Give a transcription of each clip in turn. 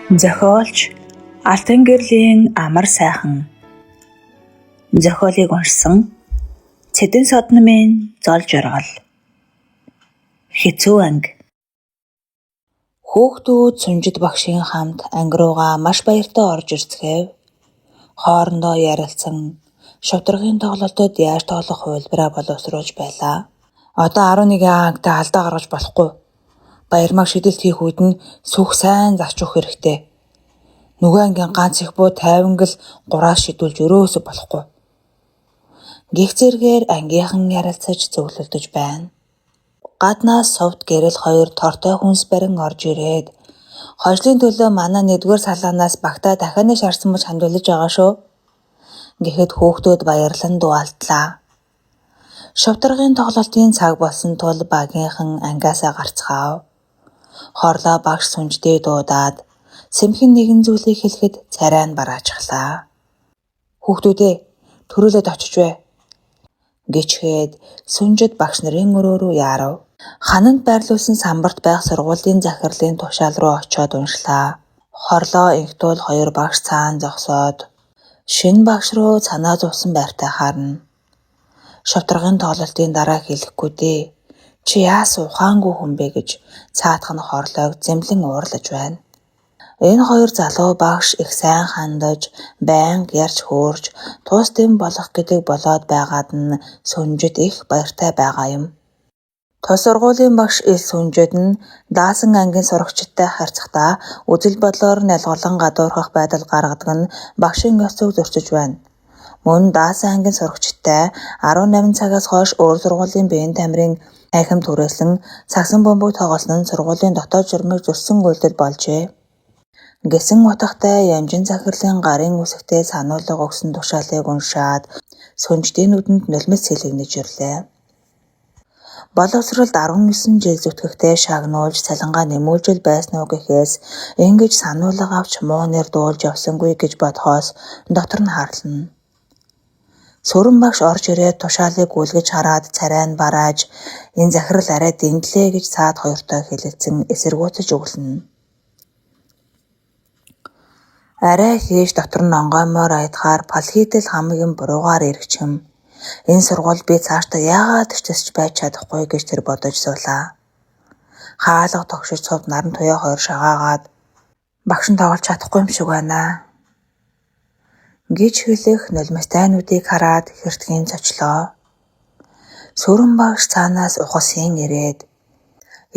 Зохиолч Алтан гэрлийн амар сайхан. Зохиолыг уншсан Цэдэн Содномын зол жаргал. Хэцүү анги. Хүүхдүүд Сүнжид багшийн хамт анги руугаа маш баяртай орж ирцгээв. Хоорондоо ярилцсан шавтаргын тоглолтод яаж тоглох хувилбараа боловсруулж байлаа. Одоо 11 ангитай алдаа гаргаж болохгүй. Баярмаг шидэlt хийх үед нь сүх сайн зарч өгөх хэрэгтэй. Нөгөө ангийн ганц их буу 50 л 3-аас шидүүлж өрөөсө болохгүй. Гих зэргээр ангийнхан ярилцаж зөвлөлдөж байна. Гаднаас совд гэрэл 2 тортой хүнс барин орж ирээд хожлын төлөө манай 1-р салгаанаас багтаа дахиад нэг шарсан мөч хандуулж байгаа шүү. Гэхэд хүүхдүүд баярлан дуалтлаа. Шавтаргын тоглолтын цаг болсон тул багийнхан ангиасаа гарцгаав. Хорлоо багш Сүнждээ дуудаад сэмхэн нэгэн зүйлийг хэлэхэд царай нь бараажглаа. Хүүхдүүдээ төрүүлээд очиж бай гэчгээд Сүнжид багш нарын өрөө рүү яарав. Хананд байрлуулсан самбарт байх сургуулийн захирлын тушаал руу очиод уншлаа. Хорлоо инхтүүл 2 багш цаана зогсоод шинэ багш руу санаа зовсон байртай харна. Шавтаргын тоглолтын дараа хэлэхгүй дээ. Чи яас ухаангүй хүн бэ гэж цаатах нь Хорлойг зэмлэн уурлаж байна. Энэ 2 залуу багш их сайн хандаж, байнга ярьж хөөрж, тус дэм болох гэдэг болоод байгаад нь Сүнжид их баяртай байгаа юм. Тус сургуулийн багш ил Сүнжид нь даасан ангийн сурагчидтай харьцахдаа үзэл бодлоор нь ялгуулан гадуурхах байдал гаргадаг нь багшийн ёсыг зөрчиж байна. Мөн даасан ангийн сурагчидтай 18 цагаас хойш өөр сургуулийн биеийн тамирын ахим түрээслэн цагсан бөмбөг тоглосон нь сургуулийн дотоод журмыг зөрсөн үйлдэл болжээ. Гэсэн утгатай Янжин захирлын гарын үсэгтээ сануулга өгсөн тушаалыг уншаад Сүнждийн нүдэнд нулимс сэлгэнэж ирлээ. Боловсролд 19 жил зүтгэхтэй шагнуулж салангаа нэмүүлжил байсан уу гэхээс ингэж сануулга авч муу нэр дуулж явсангүй гэж бодхоос дотор нь харлана. Сүрэн багш орж ирээд тушаалыг гүйлгэж хараад царай нь барааж энэ захирал арай дэндлээ гэж цаад 2-той хэлэлцэн эсэргүүцэж өглөнө. Арай хийж дотор нь онгоймоор аядахаар палхийдэл хамгийн буруугаар эргэчэм. Энэ сургууль би цаашдаа яагаад ч төсч байж чадахгүй гэж тэр бодож суулаа. Хаалга тогшиж цув наран туяа 2 шагаагаад багш нь тоглож чадахгүй юм шиг байна гэж хэлэх нулимстай нүдийг хараад хертгийн цочлоо. Сүрэн багш цаанаас ухасын ирээд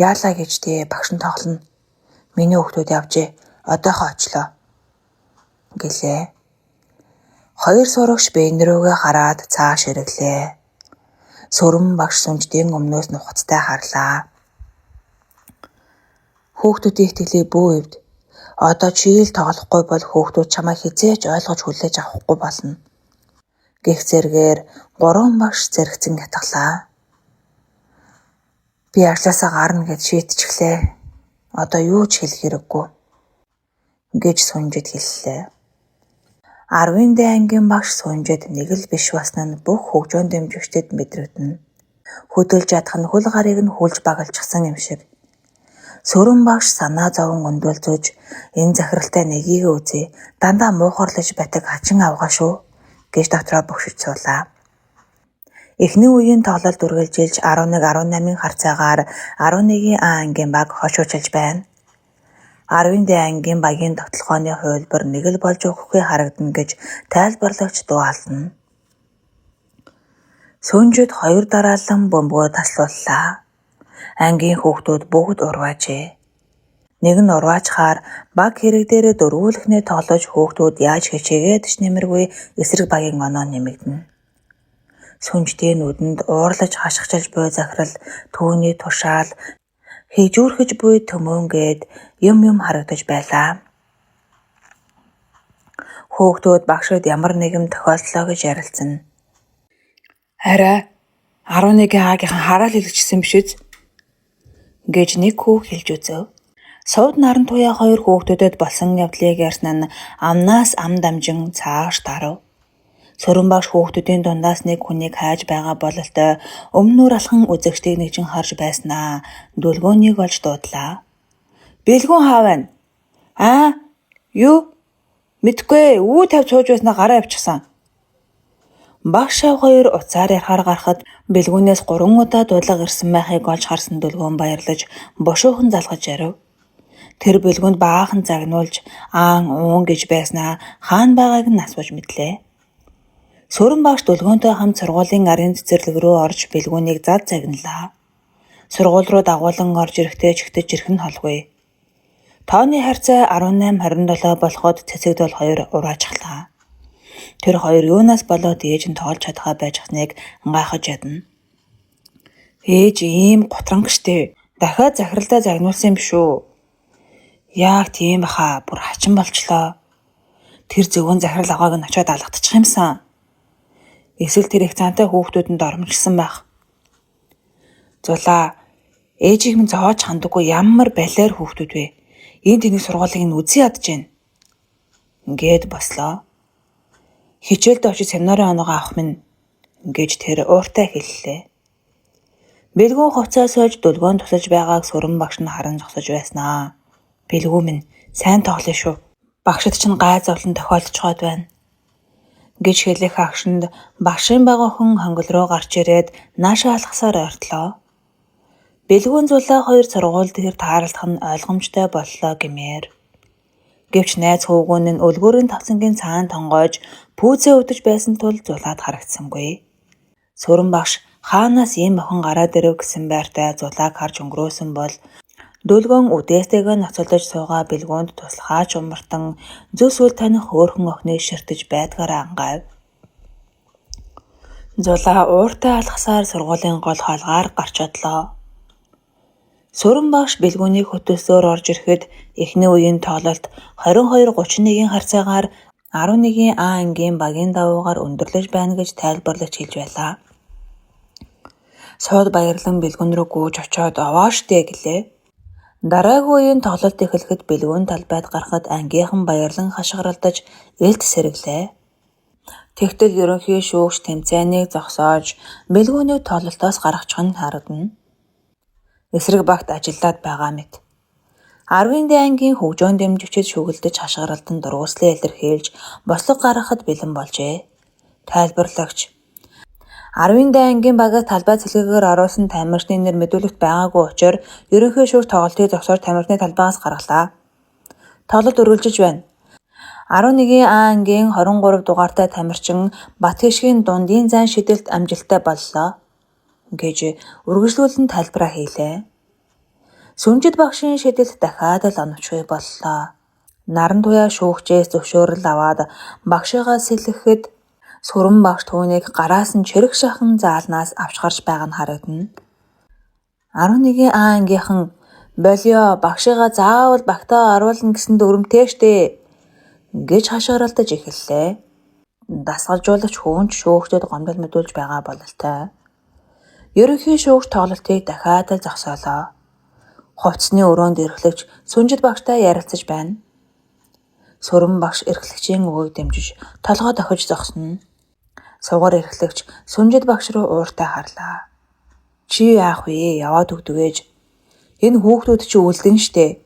яалаа гэж дээ багш нь тоглоно. Миний хүүхдүүд явжээ. Одоохоо очлоо гэлээ. 2 сурагч биеийн рүүгээ хараад цааш ирэглээ. Сүрэн багш Сүнждийн өмнөөс нухацтай харлаа. Хүүхдүүдийн итгэлийг бүү эвд. Одоо чи ил тоглохгүй бол хүүхдүүд чамайг хизээж ойлгож хүлээж авахгүй болно. Гэх зэргээр 3 багш зэрэгцэн ятгалаа. Би ажлаасаа гарна гэж шийтчихлээ. Одоо юу ч хэлэх хэрэггүй гэж Сүнжид хэллээ. 10-д ангийн багш Сүнжид нэг л биш басна нь бүх хөгжөөн дэмжигчдэд мэдрэгдэнэ. Хөдөлж ядах нь хөл гарыг нь хүлж багалчихсан юм шиг. Сүрэн багш санаа зовон өндөлзөж энэ захиралтай нэгийг үзье. Дандаа муухарлаж батаг хачин авгаа шүү гэж дотроо бөгшөж суулаа. Эхний үеийн тоглолт үргэлжилж 11-18-ын харьцаагаар 11 ангийн баг хошуучилж байна. 10-д ангийн багийн тогтолгооны хувилбар нэг л болж өгөхгүй харагдана гэж тайлбарлагч дуална. Сүнжид 2 дараалан бөмбөгөө таслууллаа. Ангийн хүүхдүүд бүгд урваажээ. Нэг нь урваачхаар баг хэрэг дээрээ дөрвүүлэхнээ тоглож хүүхдүүд яаж хичээгээд ч нэмэргүй эсрэг багийн оноо нэмэгдэнэ. Сүнждийн нүдэнд уурлаж хашгичилж буй захирал түүний тушаал хийжүүрхэж буй төмөөнгээд юм харагдаж байлаа. Хүүхдүүд багшид ямар нэгэн тохиолдлоо гэж ярилцсан. Арай 11 аагийнхан хараал хэлчихсэн биш үү гэж нэг хүү хэлж үзв. Сувд наран туяа 2 хүүхдүүдэд болсон явдлыг ярьсан нь амнаас ам дамжин цааш тарав. Сүрэн багш хүүхдүүдийн дундаас нэг хүнийг хайж байгаа бололтой өмнөр алхан үзэгчдийг нэгжин харж байснаа. Дүлгөөнийг олж дуудлаа. Бэлгүүн хаа байна? Юу? Мэдгүй үү тавь сууж байснаа гараа авчихсан. Багш аав хоёр уцаар ярахаар гарахад бэлгүүнээс 3 удаа дуулга ирсэн байхыг олж харсан Дүлгүүн баярлаж бошуухан залгаж ярив. Тэр бэлгүүнд баахан загнуулж аан уун гэж байснаа хаана байгааг нь асууж мэдлээ. Сүрэн багш Дүлгөөнтэй хамт сургуулийн арын цэцэрлэг рүү орж бэлгүүнийг зад загналаа. Сургууль руу дагуулan орж ирэхдээ чигтэж ирэх нь холгүй. Тооны харьцаа 18-27 болоход цэцэгдэл хоёр ураачглаа. Тэр хоёр юунаас болоод ээж нь тоолж чадхаа байж хсныг гайхаж ядна. Ээж ийм гутранг штэ. Дахиад захиралдаа загнуулсан юм биш үү? Яг тийм баха, бүр хачин болчлоо. Тэр зөвхөн захирал агааг нь очиод алгадчих юмсан. Эсвэл тэр их цаантай хүүхдүүдэнд ормжилсан байх. Зулаа, ээжийг минь зоож хандаггүй ямар балиар хүүхдүүд вэ? Энд тэнийг сургуулийг нь үзий ядж гин. Ингээд бослоо. Хичээлд очиж семинарын оноогоо авах минь гэж тэр ууртай хэллээ. Бэлгүүн хувцас сойж Дүлгөөн тусаж байгааг Сүрэн багш нь харан зогсож байснаа. Бэлгүү минь сайн тоглоё шүү. Багшд чинь гай зовлон тохиолдчиход байна. Гэж хэлэх агшинд багшийн бага охин хонгол руу гарч ирээд наашаа алхасаар ойртлоо. Бэлгүүн Зулаа хоёр сургууль дээр тааралдах нь ойлгомжтой боллоо гэмээр. Гэвч найз хөвгүүн нь өлгөөрийн тавцангийн цаана тонгойж пүүзээ өдөж байсан тул Зулаад харагдсангүй. Сүрэн багш хаанаас ийм охин гараад ирэв гэсэн байртай Зулааг харж өнгөрөөсөн бол Дүлгөөн үдээстэйгээ ноцолдож суугаа бэлгүүнд туслахаач умартан зүс үл таних хөөрхөн охиныг ширтэж байдгаараа ангайв. Зулаа ууртай алхасаар сургуулийн гол хоолгаар гарч одлоо. Сүрэн багш бэлгүүнийг хөтөлсөөр орж ирэхэд эхний үеийн тоололт 22-31-ийн харьцаагаар 11-ийн А ангийн багийн давуугаар өндөрлөж байна гэж тайлбарлаж хэлж байлаа. Сууд баярлан бэлгүүн рүү гүйж очиод овоо штэ гэлээ. Дараагийн үеийн тоглолт эхлэхэд бэлгүүн талбайд гарахад ангийнхан баярлан хашгиралдаж элт сэргэлээ. Тэгтэл ерөнхий шүүгч тэмцээнийг зогсоож бэлгүүнийг тоглолтоос гаргачих нь харагдана. Эсрэг багт ажиллаад байгаа мэт. 10-ын ангийн хөгжөөн дэмжигчид шүгэлдэж хашгиралдан дургуслан илэрхийлж бослог гаргахад бэлэн болжээ. Тайлбарлагч 10-ын ангийн багаас талбай цэлгээгээр оруулсан тамирчны нэр мэдүүлэгт байгаагүй учраас ерөнхий шүүгч тоглолтыг зогсоож тамирчны талбайгаас гаргалаа. Тоглолт үргэлжилж байна. 11-ийн А ангийн 23 дугаартай тамирчин Батгишгийн дундын зан шидэлт амжилттай боллоо гэж үргэлжлүүлэн тайлбараа хийлээ. Сүнжид багшийн шидэлт дахиад л оновчгүй боллоо. Наран туяа шүүгчээс зөвшөөрөл аваад багшигаа сэлгэхэд Сүрэн багш түүнийг гараас нь чирэг шахан заалнаас авч гарч байгаа нь харагдана. 11-ийн А ангийнхан болио багшигаа заавал багтаа оруулна гэсэнд өрөмтэй штэ гэж хашгиралдаж эхэллээ. Дасгалжуулагч хүүнч шүүгчдэд гомдол мэдүүлж байгаа бололтой. Ерөнхий шүүгч тоглолтыг дахиад л зогсоолоо. Хувцсны өрөөнд эрхлэгч Сүнжид багштай ярилцаж байна. Сүрэн багш эрхлэгчийн үгийг дэмжиж толгой дохиж зогсно. Сугар эрхлэгч Сүнжид багш руу ууртай харлаа. Чи яах вэ? Яваад өгдөг ээж. Энэ хүүхдүүд чи үлдэн штэ.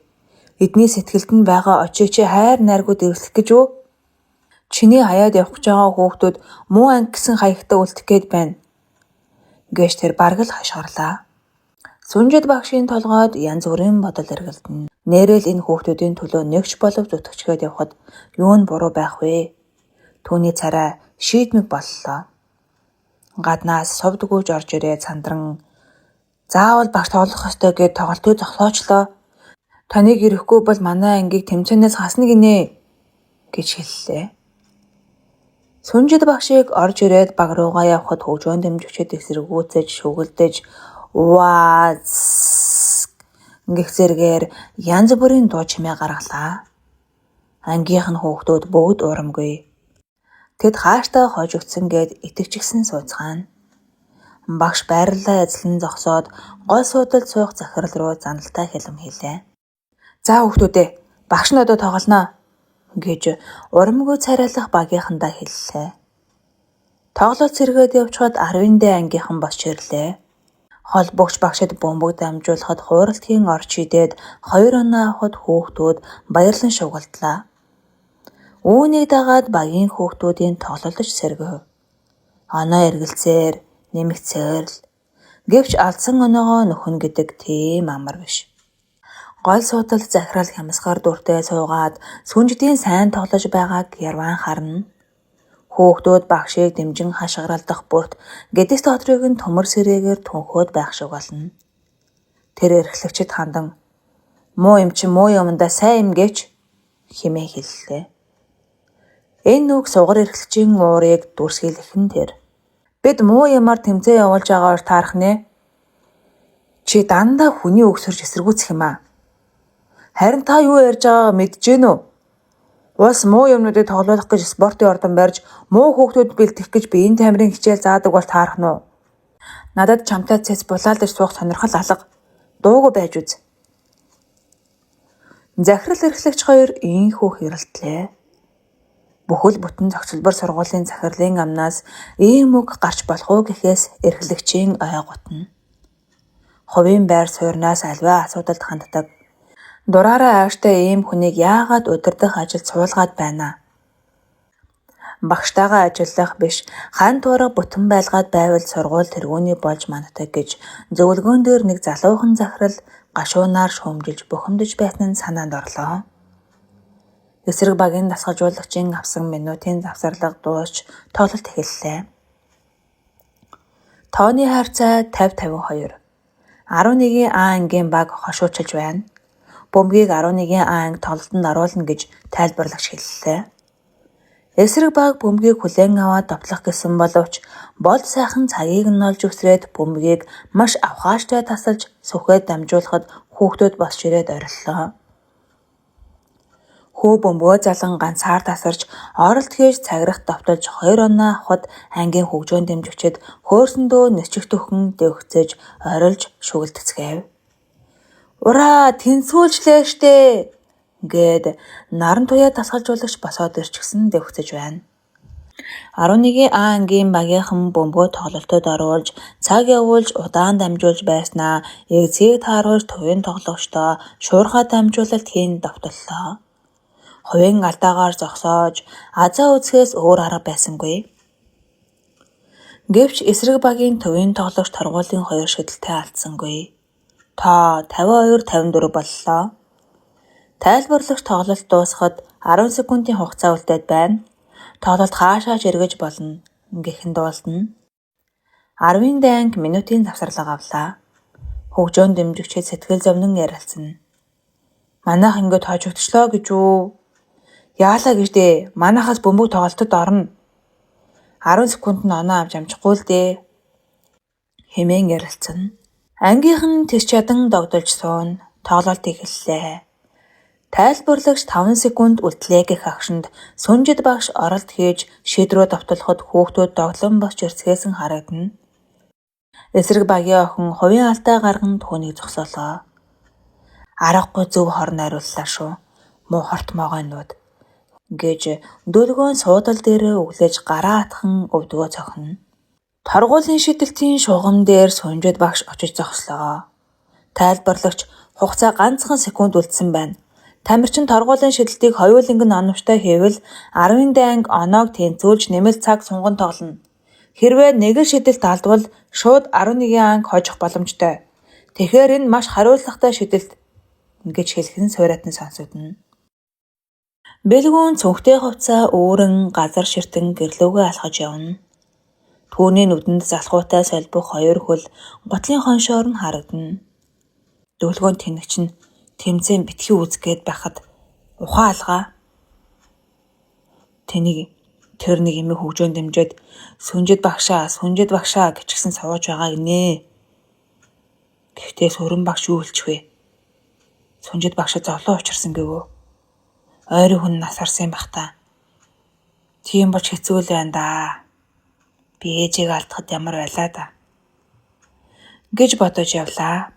Эдний сэтгэлд нь байгаа очиг чи хайр найргууд эвслэх гэж үү? Чиний хаяад явах гэж байгаа хүүхдүүд муу анги гэсэн хаягтай үлдэх гээд байна. Гэж тэр бараг л хашгирлаа. Сүнжид багшийн толгойд янз бүрийн бодол эргэлдэнэ. Нээрэл энэ хүүхдүүдийн төлөө нэгч болов зүтгэжгээд явхад юу нь буруу байх вэ? Түүний царай шийдмэг боллоо. Гаднаас совдгүйж орж ирээд сандран заавал багш тоглох ёстой гэд тоглолтыг зогсоочлоо. Таныг ирэхгүй бол манай ангийг тэмцээнээс хасна гинэ гэж хэллээ. Сүнжид багшийг орж ирээд баг руугаа явхад хөгжөөн дэмжигчид эсэргүүцэж шүгэлдэж ваз гэх зэргээр янз бүрийн дуу чимээ гаргалаа. Ангийнхан хүүхдүүд бүгд урамгүй. Тэд хааштай хожигдсан гэд итгэжгсэн сууцгаана. Багш байрлалаа эзлэн зогсоод гол суудалд суух захирал руу заналтаа хэлэм хийлээ. За хүүхдүүдээ багш нь одоо тоглоно гэж урамгүй царайлах багийнхандаа хэллээ. Тоглолт сэргээд явчихад 10-д ангийнхан босч ирлээ. Холбогч багшид бөмбөг дамжуулахад хууралтын орж шидээд 2 оноо авахд хүүхдүүд баярлан шугалдлаа. Үүнийг дагаад багийн хүүхдүүдийн тоглолтож сэргэв. Оноо эргэлзээр нэмэгцээр л. Гэвч алдсан оноогоо нөхөн гэдэг тийм амар биш. Гол суудалд захирал хямсгаар дүртэй суугаад сүнждийн сайн тоглож байгааг Ярван харна. Хүүхдүүд багшийг дэмжин хашгиралдах бүрт гэдэс дотрыг нь төмөр сэрээгээр түнхөөд байх шиг болно. Тэр эрхлэгчид хандан "Муу юм чи муу юмдаа сайн юм гэвч" хэмээн хэллээ. Энэ үг сугар эрхлэгчийн уурыг дүрсгээлхэн тэр. "Бид муу юмар тэмцээ явуулж байгаагаар таарах нэ. Чи дандаа хүний өгсөрж эсэргүүцэх юм аа. Харин та юу ярьж байгааг мэдэж гэнэ үү? Улс муу юмнуудыг тоглоулах гэж спортын ордон барьж, муу хүүхдүүд бэлтгэх гэж биеийн тамирын хичээл заадаг бол таарах нь уу? Надад чамтай цэц булаалдаж суух сонирхол алга. Дуугүй байж үз." Захирал эрхлэгч хоёр ийхүү хэрэлдлээ. Бүхэл бүтэн зохицолбор сургуулийн захирлын амнаас ийм үг гарч болох уу гэхээс эрхлэгчийн ой готно. Хувийн байр суурнаас аливаа асуудалд ханддаг. Дураараа ааштай ийм хүнийг яагаад удирдах ажилд суулгаад байна? Багштайгаа ажиллах биш, хан туурга бүтэн байлгаад байвал сургууль тэргүүний болж манддаг гэж зөвлөгөөн дээр нэг залуухан захирал гашуунаар шүүмжилж бухимдаж байсан нь санаанд орлоо. Эсрэг багийн дасгалжуулагчийн авсан минутын завсарлага дуусч тоглолт эхэллээ. Тооны хаяцаа 50-52. 11-ийн А ангийн баг хошуучилж байна. Бөмбөгийг 11-ийн А анги тоглолтод оруулна гэж тайлбарлагч хэллээ. Эсрэг баг бөмбөгийг хүлээн аваад довтлох гэсэн боловч бол сайхан цагийг нь олж өсрээд бөмбөгийг маш авхааштай тасалж сүхээд дамжуулахад хүүхдүүд босч ирээд ориллоо. Хүү бөмбөгөө залан ганцаар тасарч оролт хийж цагирах довтолж 2 оноо авахад ангийн хөгжөөн дэмжигчид хөөрсөндөө нэсчих төхөн дэвхцэж орилж шүгэлдэцгээв. "Ураа, тэнцвүүлжлээ штэ" гээд наран туяа тасгалжуулагч босоод ирчихсэн дэвхцэж байна. 11-ийн А ангийн багийнхан бөмбөгөө тоглолтод оруулж цаг явуулж удаан дамжуулж байснаа эгзийг тааруулж төвийн тоглогчдоо шуурхаа дамжуулалт хийн довтлоо. Хувийн алдаагаар зогсоож азаа үзэхээс өөр арга байсангүй. Гэвч эсрэг багийн төвийн тоглогч торгуулийн 2 шидэлтэй алдсангүй. Тоо 52-54 боллоо. Тайлбарлагч тоглолт дуусахад 10 секундын хугацаа үлдээд байна. Тоглолт хаашаач эргэж болно гэхэд дуулна. 10-ийн дайнг минутын завсарлага авлаа. Хөгжөөн дэмжигчид сэтгэл зовнин ярилцсан. "Манайх ингээд хожигдчлоо гэж үү? Яалаа гэж дээ, манайхаас бөмбөг тоглолтод орно. 10 секунд нь оноо авч амжихгүй л дээ" хэмээн ярилцсан. Ангийнхан тэс чадан догдолж суун тоглолт эхэллээ. Тайлбарлагч 5 секунд үлдлээ гэх агшинд сүнжид багш оролт хийж шийдрөө довтлоход хүүхдүүд доглон босч ирцгээсэн харагдана. Эсрэг багийн охин хувийн алдаа гарган түүнийг зогсоолоо. "Аргагүй зөв хорн найрууллаа шүү. Муу хорт могойнууд" гэж дөлгөөн суудал дээрээ өглөж гараа атхан өвдгөө цохино. Торгуулийн шидэлтийн шугам дээр сүнжид багш очиж зогслоо. Тайлбарлагч "Хугацаа ганцхан секунд үлдсэн байна. Тамирчин торгуулийн шидэлтийг хоёуланг нь оновчтой хийвэл 10-ийн дайнг оноог тэнцвүүлж нэмэлт цаг сунган тоглоно. Хэрвээ нэг л шидэлт алдвал шууд 11-ийн анги хожих боломжтой. Тэгэхээр энэ маш хариуцлагатай шидэлт" гэж хэлхэн суйратан сонсогдно. Бэлгүүн цүнхтэй хувцаа өөрөн газар ширтэн гэрлүүгээ алхаж явна. Түүний нүдэнд залхуутай солбох 2 хөл гутлын хоншоор нь харагдана. Дөлгөөн тэнэгч нь тэмцээн битгий үзгээд байхад ухаан алгаа. Тэр нэг юм хөгжөөн дэмжээд "Сүнжид багшаа" гэчгсэн сууж байгаа гинэ. Гэхдээ сүрэн багш юу хэлчих вэ? Сүнжид багшаа зовлон учирсан гэвөө. Ойрын хүн насарсан бах та. Тийм болж хэцүү л байна да. Би ээжийг алдахад ямар байлаа да гэж бодож явлаа.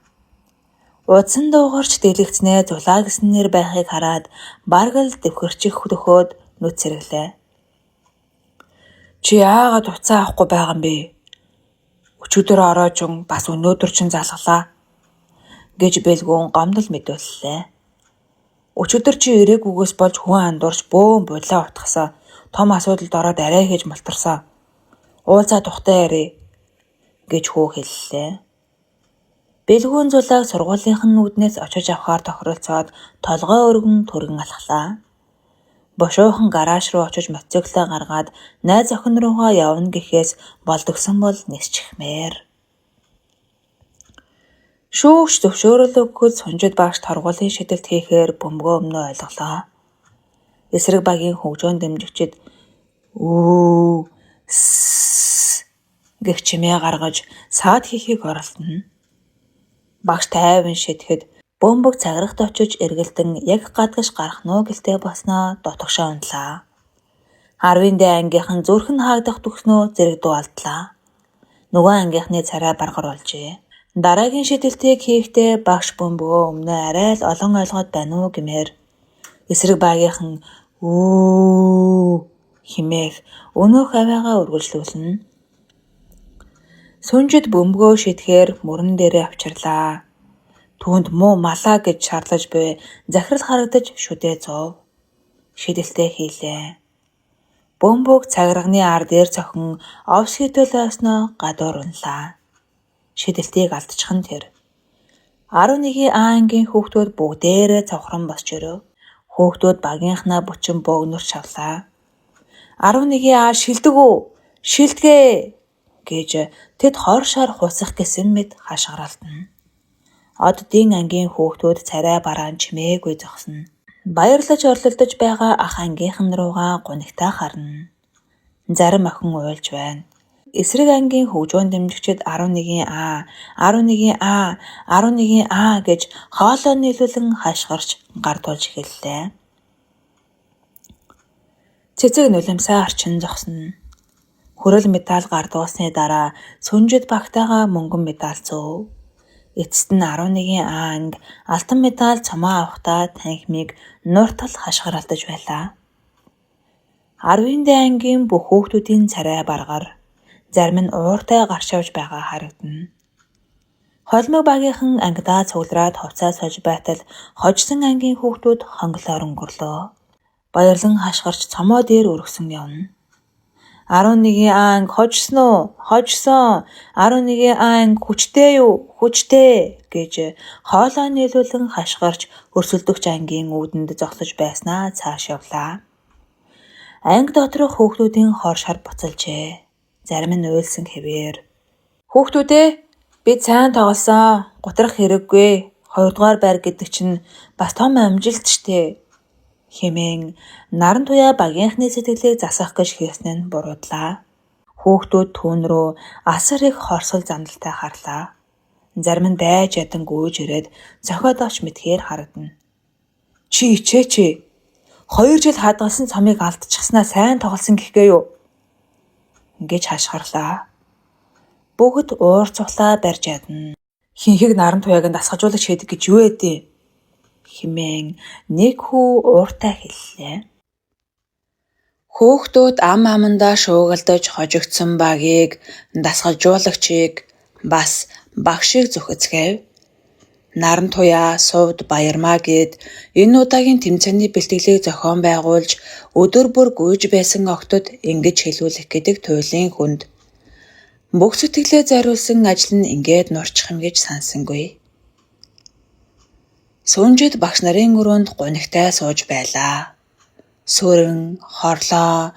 Удсан дуугарч дэлгэцнээ зулаа гэснээр байхыг хараад бараг л дэвхэрчих төхөөд нүд сэргэлээ. "Чи яагаад уцаа авахгүй байгаа юм бэ? Өчигдөр ороочин бас өнөөдөр ч залгалаа" гэж бэлгүүн гомдол мэдүүллээ. Өчигдөр чи ирээгүйгээс болж хүн андуурч бөөн будлаа утгасаа. Том асуудалд ороод арай хийж мултарсан. Уулзаа тухтай ярий гэж хүү хэллээ. Бэлгүүн зулааг сургуулийнхан нүднээс очиж авахаар тохиролцоод толгой өргөн түргэн алхлаа. Бошуухан гараж руу очиж мотоциклаа гаргаад найз охин руугаа явна гэхээс болдгсон бол нисчихмээр. Шүүгч зөвшөөрөлгүй Сунжид багш торгуулийн шидэвт хийхээр бөмбөгөө өмнө ойлголоо. Эсрэг багийн хөгжөөн дэмжигчид "Үү" гэх чимээ гаргаж саад хийхийг оролдоно. Багш тайван шидэхэд бөмбөг цаграгт очиж эргэлдэн яг гадагш гарах нөө гэлтэй болсноо дотогшоо унтлаа. 10-ын дэ ангийнхан зүрхэн хаагдах төгснөө зэрэг дуалдлаа. Нөгөө ангийнхны царай баргар болжээ. Дараагийн шидэлтийг хийхдээ багш бөмбөгөө өмнө арай л олон ойлгоод байна уу гэмээр эсрэг багийнхан "Үү" хэмээх өнөөх авиагаа үргэлжлүүлнэ. Сунжид бөмбөгөө шидэхээр мөрөн дээрээ авчирлаа. Түүнд муу малаа гэж шаарлаж буй захирал харагдаж шүдээ зов. Шидэлтээ хийлээ. Бөмбөг цаграгны ар дээр цохин овс хитвэл байснаа гадуур унлаа. Шидэлтийг алдчихсан тэр. 11-ийн А ангийн хүүхдүүд бүгдээрээ цавхран босч ирв. Хүүхдүүд багийнхнаа бүчин бөөгнөрч шавлаа. 11-ийн А шилдэг үү? Шилдэгэ гэж тэд хоршоор хуцах гэсэн мэд хашгиралтна. Оддын ангийн хүүхдүүд царай бараан чимээгүй зогсно. Баярлаж орлолдож байгаа ах ангийнхан руугаа гунигтай харна. Зарим охин уйлж байна. Эсрэг ангийн хөгжөөн дэмжигчид 11-ийн А, 11-ийн А, 11-ийн А гэж хоолой нийлүүлэн хашгирч гардуулж эхэллээ. Цэцэг нулимсаа орчин зогсно. Хүрэл медаль гардуулсны дараа Сунжид багтайгаа мөнгөн медаль зөөв. Эцэст нь 11-ийн А анги алтан медаль цомоо авахдаа танхимыг нууртал хашгиралдаж байлаа. 10-ын дэ ангийн бүх хүүхдүүдийн царай баргар, зарим нь ууртай гарч явж байгаа харагдана. Холимог багийнхан ангидаа цуглараад хувцас сож байтал хожсон ангийн хүүхдүүд хонглоор өнгөрлөө. Баярлан хашгирч цомоо дээр өргсөн явна. 11-ийн А анги хожсон уу? Хожсон. 11-ийн А анги хүчтэй юу? Хүчтэй гэж хоолой нийлүүлэн хашгирч өрсөлдөгч ангийн үүдэнд зогсож байснаа цааш явлаа. Анги доторх хүүхдүүдийн хор шар буцалжээ. Зарим нь уйлсан хэвээр. Хүүхдүүдээ бид сайн тоглосон. Гутрах хэрэггүй. 2-дугаар байр гэдэг чинь бас том амжилт штэ хэмээн наран туяа багийнхны сэтгэлийг засах гэж хийсэн нь буруудлаа. Хүүхдүүд түүн рүү асар их хорсол зандалтай харлаа. Зарим нь дайж ядан гүйж ирээд зохиод авч мэдхээр харагдана. Чи ичээч. 2 жил хадгалсан цомыг алдчихснаа сайн тоглосон гэхгээ юу? Гэж хашгирлаа. Бүгд уур цухлаа барьж ядна. Хинхийг наран туяаг нь дасгажуулагч хийдэг гэж юу эдээ? Хэмээн нэг хүү ууртай хэллээ. Хүүхдүүд ам амандаа шуугалдаж хожигдсон багийг дасгажуулагчийг бас багшийг зүхэцгээв. Наран туяа сувд баярмаа гээд энэ удаагийн тэмцээний бэлтгэлийг зохион байгуулж өдөр бүр гүйж байсан охтод ингэж хэлүүлэх гэдэг туйлын хүнд бүх сэтгэлээ зориулсан ажил нь ингээд нурчих юм гэж сансангүй. Сунжид багш нарын өрөөнд гунигтай сууж байлаа. Сүрэн, хорлоо,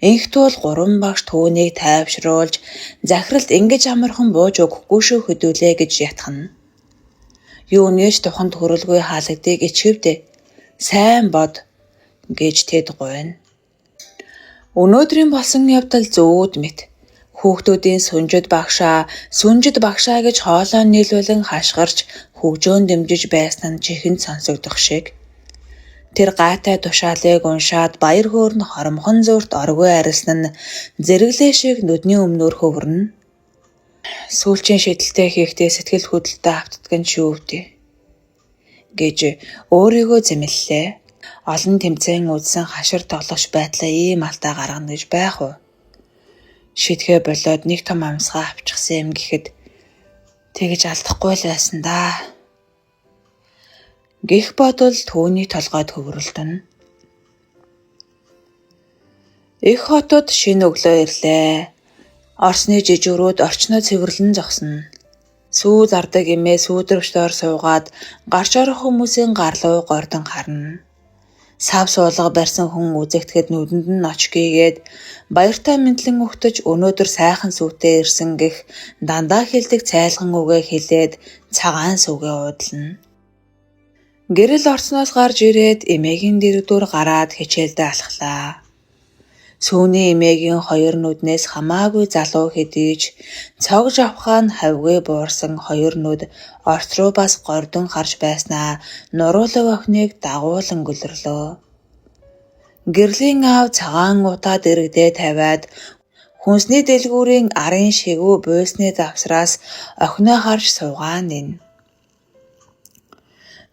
инх туул 3 багш түүнийг тайвшруулж захиралд ингэж амархан бууж өгөхгүй шүү хөдөлөө гэж ятгана. Юу нээж туханд хөрөлгүй хаалгадыг ичгэвдэ. Сайн бод гэж тэд гуйна. Өнөөдрийн болсон явдал зүүд мэт. Хүүхдүүдийн Сунжид багшаа гэж хоолой нийлүүлэн хашгирч хөгжөөн дэмжиж байсан нь чихэнд сонсогдох шиг. Тэр гайтай тушаалыг уншаад баяр хөөрн хоромхон зүрт оргүй арилсан нь зэрэглээ шиг нүдний өмнөр хөвөрнө. Сүүлчийн шидэлтэй хийхдээ сэтгэл хөдлөлтөд автдаг нь шүүвдээ гэж өөрийгөө зэмлэлээ. Олон тэмцээн үзсэн хашир тоглогч байдлаа ийм алдаа гаргана гэж байх уу? Шидгээ болоод нэг том амсгаа авчихсан юм гэхэд тэгж алдахгүй л байсан да Гэх бодол түүний толгойд хөврөлдөнө. Их хотод шинэ өглөө ирлээ. Орсны жижигрүүд орчноо цэвэрлэн зогсно. Сүү зардаг эмээ сүүдэрвчдээр суугаад гарч орох хүмүүсийн гарлуу гордон харна. Сав суулга барьсан хүн үзэгдэхэд нүдэнд нь ноч гийгээд баяртай мэдлэн өгтөж өнөөдөр сайхан сүүтэй ирсэн гэх дандаа хэлдэг цайлган үгээ хэлээд цагаан сүгээ уудлана. Гэрэл орсноос гарч ирээд эмээгийн дэрвдүр гараад хичээлдээ алхлаа. Сүүний эмээгийн хоёр нүднээс хамаагүй залуу хэдийж цогж авахаа нь хавгүй буурсан хоёр нүд орц руу бас гордон харж байснаа нуруулаг охиныг дагуулan гөлрлөө. Гэрлийн аав цагаан утаа дэрэгдээ тавиад хүнсний дэлгүүрийн арын шигүү буйсны завсраас охиноо харж суугаан ийн.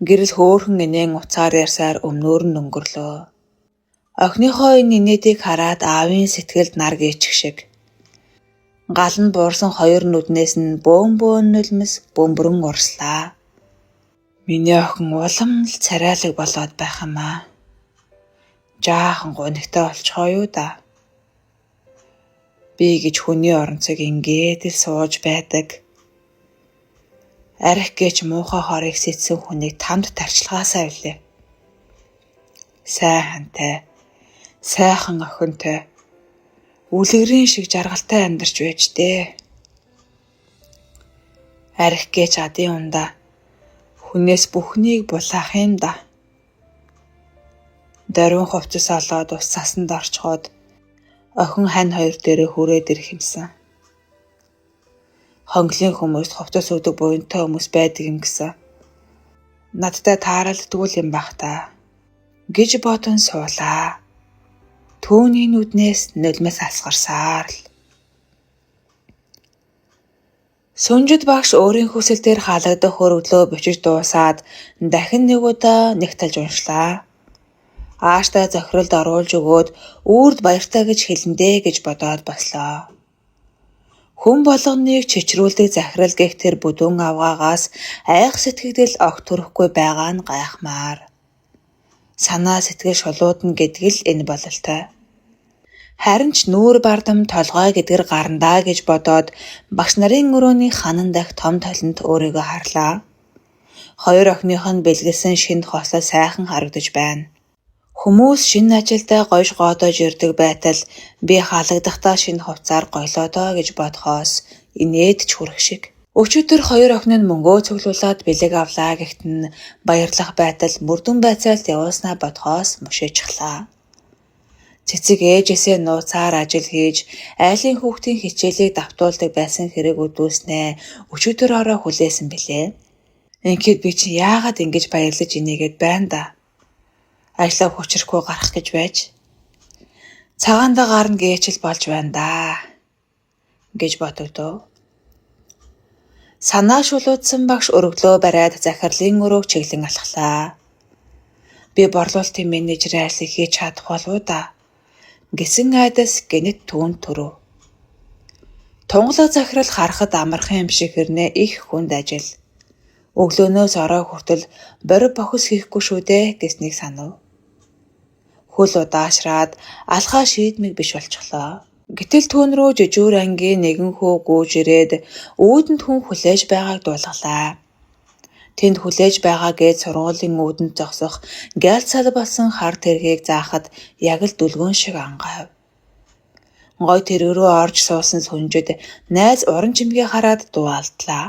Гэрэл хөөхөн инээн уцаар ярьсаар өмнөөр нь өнгөрлөө. Охиныхоо энэ инээдийг хараад аавын сэтгэлд нар гээчих шиг. Гал нь буурсан хоёр нүднээс нь бөөн нулимс бөмбөрөн урслаа. Миний охин улам л царайлаг болоод байх юм аа. Жаахан гонигтай болчихоо юу да. Би гэж хүний оронцог ингээд л сууж байдаг. Арх гэж муухай хорыг сэтсэн хүнийг тамд тарчлагаасаа билээ. Сайхан охинтой, үлгэрийн шиг жаргалтай амьдарч байж дээ. Арх гэж адын ундаа хүнээс бүхнийг булаах юм да. Даруун хувцас олоод ус сасанд орчхоод охин хань хоёр дээрээ хүрээд ирэх юмсан. Хонглын хүмүүст хувцас өгдөг буянтай хүмүүс байдаг юм гэсэн. Надтай тааралддаг юм бах та гэж бодон суулаа. Түүний нүднээс нулимс асгарсаар л. Сүнжид багш өөрийн хүсэл дээр халагдах хөрвөлөө бичиж дуусаад дахин нэг удаа нэгтэлж уншлаа. Ааштай зохиролд оруулж өгөөд үрд баяртай гэж хэлэндээ гэж бодоод бослоо. Хүн болгоныг чичрүүлдэг захирал гэх тэр бүдүүн авгаагаас айх сэтгэгдэл огт төрөхгүй байгаа нь гайхмаар. Санаа сэтгэл шулуудна гэдэг л энэ бололтой. Харин ч нүүр бардам толгой гэдгэр гарандаа гэж бодоод багш нарын өрөөний ханан дахь том толинд өөрийгөө харлаа. Хоёр охиных нь бэлгэлсэн шинэ хослол сайхан харагдаж байна. Хүмүүс шинэ ажилдаа гойж гоодож ирдэг байтал би халагдахтаа шинэ хувцаар гойлоодоо гэж бодхоос инээд ч хүрэх шиг. Өчигдөр хоёр охин нь мөнгөө цуглуулад бэлэг авлаа гэхэд нь баярлах байтал мөрдөн байцаалт явуулснаа бодхоос мушээчихлаа. Цэцэг ээжээсээ нууцаар ажил хийж айлын хүүхдийн хичээлийг давтуулдаг байсан хэрэг үдүүлснээ өчигдөр орой хүлээсэн билээ. Ингээд би чи яагаад ингэж баярлаж инегээд байна да. Ажлаа хүчрэхгүй гарах гэж байж. Цагаандаа гарна гээчл болж байна да гэж бодогдов. Санаа шулуудсан багш өргөлөө бариад захирлын өрөөг чиглэн алхлаа. Би борлуулалтын менежерийн ажлыг хийж чадах болов уу да гэсэн айдас гэнэт түүнд төрөв. Тунгалаг захирал харахад амархан юм шиг хэрнээ их хүнд ажил. Өглөөнөөс орой хүртэл борь бохис хийхгүй шүү дээ гэснийг санав. Хөл удаашраад алхаа шийдмэг биш болчихлоо. Гэтэл түүн рүү жижүүр ангийн нэгэн хүү гүйж ирээд өөдөнд хүн хүлээж байгааг дуулгалаа. Тэнд хүлээж байгаа гээд сургуулийн өөдөнд зогсох гялцал болсон хар тэргийг заахад яг л дүлгүүн шиг ангав. Гой тэрэг рүү орж суусан сүнжид найз уран чимгээ хараад дуалдлаа.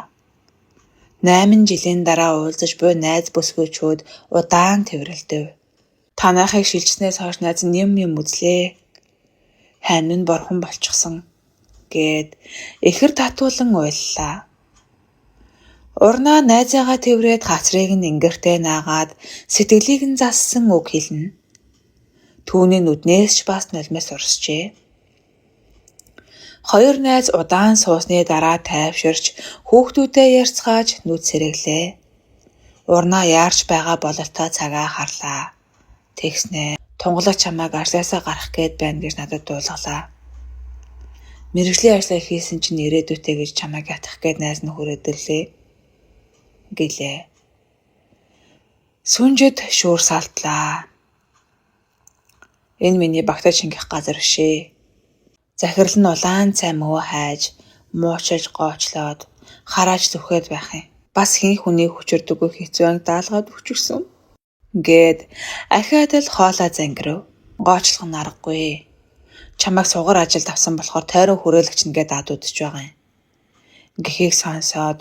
8 жилийн дараа уулзаж буй найз бүсгүйчүүд удаан тэрвэрлдэв. Танайхыг шилжснээс хойш найз юм үзлээ. Хань минь борхон болчихсон гэд ихэр татуулан уйллаа. Урнаа найзаагаа тэрврээд хацрыг нь ингэртэй наагаад сэтгэлийг нь зассан үг хэлнэ. Түүний нүднээс ч бас нулимс урсжээ. Хоёр найз удаан суусны дараа тайвширч хүүхдүүдээ ярьцгааж нүд сэрэглээ. Урнаа яарч байгаа бололтой цагаа харлаа. Тэгснэ тунгалаг чамайг ажлаасаа гарах гээд байна гэж надад дуулгалаа. Мэргэжлийн ажлаа хийсэн чинь ирээдүйтэй гэж чамайг ятгах гээд найз нь хүрээдэлээ гэлээ. Сүнжид шүүр салтлаа. Энэ миний багтаж шингэх газар шээ. Захирал нь улаан цай мөө хайж, муучилж гоочлоод харааж зүвхэд байх юм. Бас хин хүний хүчирдэггүй хэцүү анги даалгаад өчөрсөн. Гээд ахиад л хоолоо зангирв. Гоочлох нь аргагүй. Чамайг сугар ажилд авсан болохоор тойрон хүрээлэгч нэгээ дадуудж байгаа юм. Гэхийг сонсоод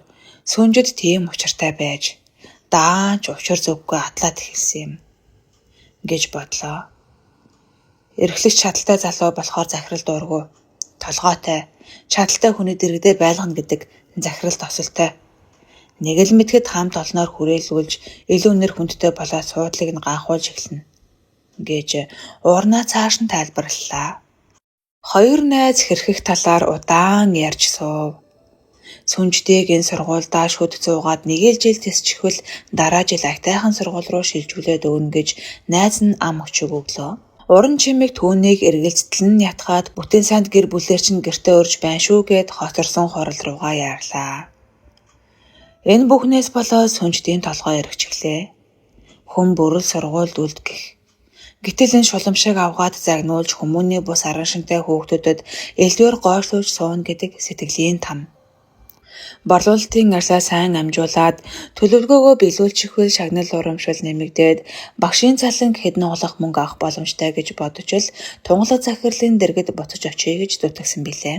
Сүнжид тийм учиртай байж даанч учир зүггүй атлаад эхэлсэн юм гэж бодлоо. Эрхлэгч чадaltaй залуу болохоор захирал дуургүй, толгойтой, чадaltaй хүний дэргэдээ байлгана гэдэг захирал тосолтой. Нэг л мэтгэд хамт олноор хүрээлүүлж илүү нэр хүндтэй болоод суудлыг нь ганхуулж эхэлнэ гэж уурнаа цааш нь тайлбарлалаа. Хоёр найз хэрхэх талаар удаан ярьж суув. Сүнждийг энэ сургуульдаа шүд зуугаад нэг л жил тесчихвэл дараа жил агтайхан сургууль руу шилжүүлээд өгнө гэж найз нь ам өчөг өглөө. Уран чимэг түүнийг эргэлзтэл нь ятгаад бүтэн санд гэр бүлээр чинь гэртээ урж байна шүү гэд хоцорсон хурал руугаа яарлаа. Энэ бүхнээс болоод Сүнждийн толгой эргэжглээ. Хүн бүрэл сургуульд үлдгэх. Гэтэл энэ шуламшиг авгаад загнуулж хүмүүний бус аран шинтэй хүүхдүүдэд элдвэр гойшлуулж сууна гэдэг сэтгэлийн там. Борлуулалтын ажлаа сайн амжуулаад төлөвлөгөөгөө биелүүлчихвэл шагнал урамшил нэмэгдээд багшийн цалин хэдэн улах мөнгө авах боломжтой гэж бодож л тунгалаг захирлын дэргэд буцаж очие гэж дутагсан билээ.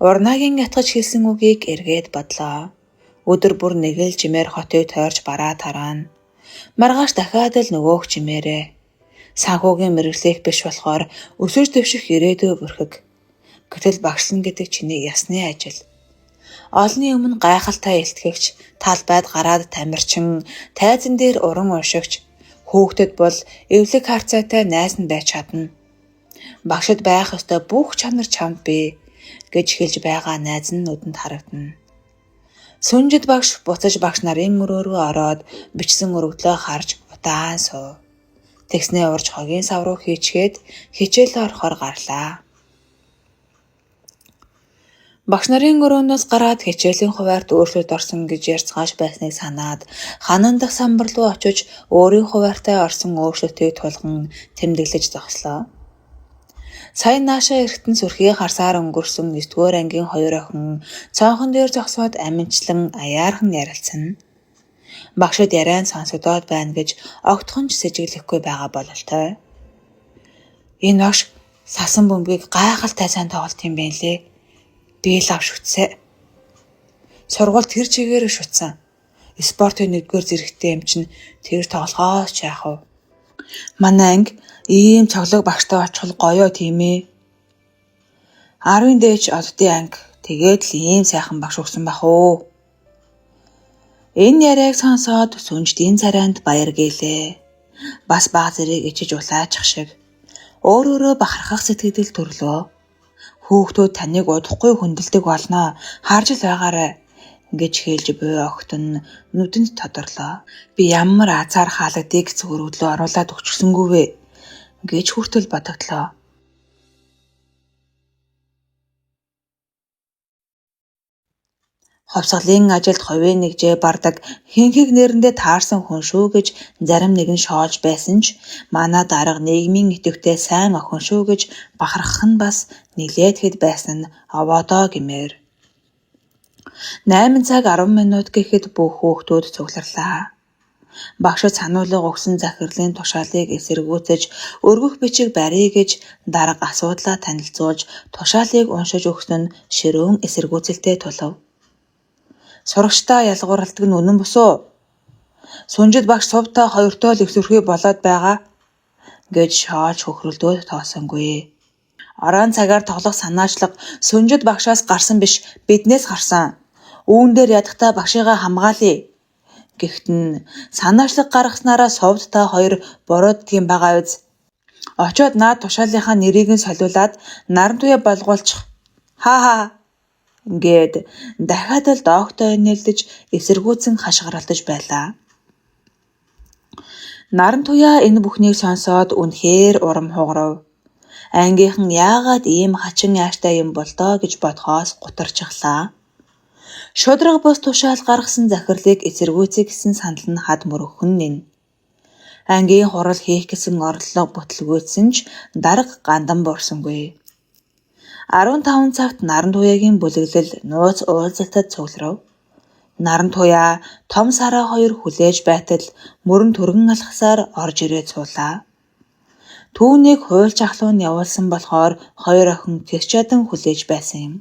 Урнагийн ятгаж хэлсэн үгийг эргээд бодлоо. Өдөр бүр нэг л жимээр хотыг тойрч бараа тараана. Маргааш дахиад л нөгөөх жимээрээ. Санхүүгийн мэргэжлэх биш болохоор өсөж дэвших ирээдүй бүрхэг. Гэтэл багшлан гэдэг чиний ясны ажил. Олны өмнө гайхалтай илтгэгч, талбайд гараад тамирчин, тайзан дээр уран уншигч, хүүхдэд бол эвлэг харцаатай найз нь байж чадна. Багшид байх ёстой бүх чанар чамд бий гэж хэлж байгаа найз нь нүдэнд харагдана. Сүнжид багш буцаж багш нарын өрөө рүү ороод бичсэн өргөдлөө харж удаан суув. Тэгснээ урж хогийн сав руу хийчгээд хичээлээ орохоор гарлаа. Багш нарын өрөөнөөс гараад хичээлийн хуваарьт өөрчлөлт орсон гэж ярьцгааш байсныг санаад ханан дахь самбар руу очиж өөрийн хуваарьтай орсон өөрчлөлтийг тулган тэмдэглэж зогслоо. Сайн наашаа эргэтэн сүрхий харсаар өнгөрсөн 9-р ангийн 2 охин цонхон дээр зогсоод аминчлан аяархан ярилцсан. Багшид яриан сонсогдоод байна гэж огтхон ч сэжиглэхгүй байгаа бололтой. Энэ огш сасан бөмбөгийг гайхалтай сайн тоглолт юм байна лээ. Би л ав шүтсэ. Сургууль тэр чигээр шүтсэн. Спортын 1-р зэрэгтэй юм чинь тэр тоглохоос ч яах вэ? Манай анги ийм цоглог багштай очихвол гоёо тийм ээ. 10-ын дээч оддын анги тэгээд л ийм сайхан багш өгсөн бах уу. Энэ яриаг сонсоод Сүнждийн царайнд баяр гэлээ. Бас баг зэрэг ичиж улаачих шиг. Өөрөөрөө бахархах сэтгэл төрлөө. Хүүхдүүд таныг удахгүй хүндэлдэг болно. Харж л байгаарай гэж хэлж буй огт нь нүдэнд тодорлоо. Би ямар азар хаалгадыг зүгээр өглөө оруулаад өгчихсөнгүү вэ гэж хүртэл бодогдлоо. Ховсгалын ажилд хувийн нэгжээ бардаг хинхэг нэрэндээ таарсан хүн шүү гэж зарим нэгэн шоолж байсан ч манай дарга нийгмийн идэвхтэй сайн охин шүү гэж бахархах нь бас нилээд хэд байсан нь овоодоо гэмээр. 8 цаг 10 минут гэхэд бүх хүүхдүүд цугларлаа. Багшид сануулга өгсөн захирлын тушаалыг эсэргүүцэж өргөх бичиг барья гэж дарга асуудлаа танилцуулж тушаалыг уншиж өгсөн нь ширүүн эсэргүүцэлтэй тулав. Сурагчдаа ялгуурладаг нь үнэн босоо. Сүнжид багш сувтаа хоёртоо л өвсөрхий болоод байгаа гэж шоолж хөхрөлдөөд тоосонгүй. Орон цагаар тоглох санаачлаг Сүнжид багшаас гарсан биш биднээс гарсан. Үүн дээр ядахтаа багшигаа хамгаалъя. Гэхдээ санаачлаг гаргаснараа сувд та хоёр бурууддгийн байгаа биз. Очоод наад тушаалынхаа нэрийг нь солиулаад наран туяа болгоулчих. Хаа гээд дахиад л доогтой нэлдэж эсэргүүцэн хашгиралдаж байлаа. Наран туяа энэ бүхнийг сонсоод үнэхээр урам хугарав. Ангийнхан яагаад ийм хачин яаштай юм бол доо гэж бодхоос гутарчихлаа. Шудраг бус тушаал гаргасан захирлыг эсэргүүцэх гэсэн санал нь хад мөрөгхөн нэн. Ангийн хурал хийх гэсэн орлого бүтлгүүцсэн ч дарга гандан буурсангүй. 15 цагт наран туяагийн бүлэглэл нууц уулзалтад цугларав. Наран туяа том сараа хоёр хүлээж байтал мөрөн түргэн алхасаар орж ирээд суулаа. Түүнийг хуйлч ахлуу нь явуулсан болохоор хоёр охин тэгч ядан хүлээж байсан юм.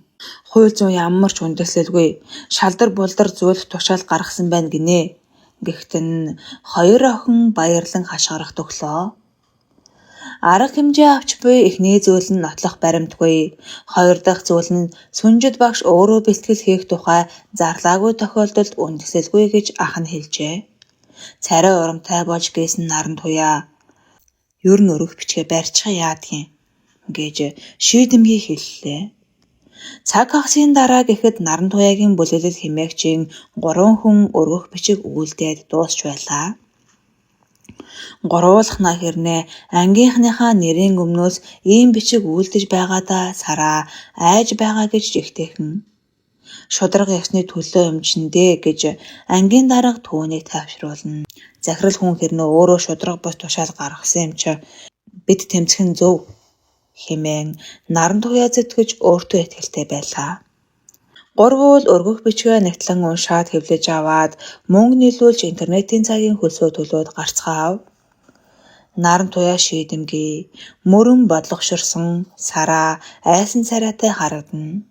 Хууль зүйн ямар ч үндэслэлгүй шалдар булдар зүйлх тушаал гаргасан байна гинэ. Гэхдээ хоёр охин баярлан хашгирах төглөө. Арга хэмжээ авч буй эхний зүйл нь нотлох баримтгүй. Хоёр дахь зүйл нь сүнжид багш өөрөө бэлтгэл хийх тухай зарлаагүй тохиолдолд үндэслэлгүй гэж ах нь хэлжээ. Царай урамтай болж гисэн наран туяа ер нь өргөх бичгээ барьчихаа яадгийн гэж шийдэмгий хэллээ. Цаг хагасын дараа гэхэд наран туяагийн бүлэглэл хэмээгчийн 3 хүн өргөх бичиг үйлдээд дуусч байлаа. Гурвуулах на хэрнээ ангийнхныхаа нэрийн өмнөөс ийм бичиг үйлдэж байгаадаа сараа айж байгаа гэж жигтэйхэн. Шудраг ёсны төлөө юм чиндээ гэж ангийн дарга түүнийг тавшруулна. Захирал хүн хэрнээ өөрөө шудраг бус тушаал гаргасан юм чи бид тэмцэх нь зөв хэмээн наран туяа зэтгэж өөртөө итгэлтэй байлаа. Гурвуул өргөх бичгээ нэгтлэн уншаад хэвлэж аваад мөнгө нийлүүлж интернетийн цагийн хөлсөө төлөөд гарцгаав. Наран туяа шийдэмгий мөрөн бодлогоширсон сараа айсан царайтай харагдана.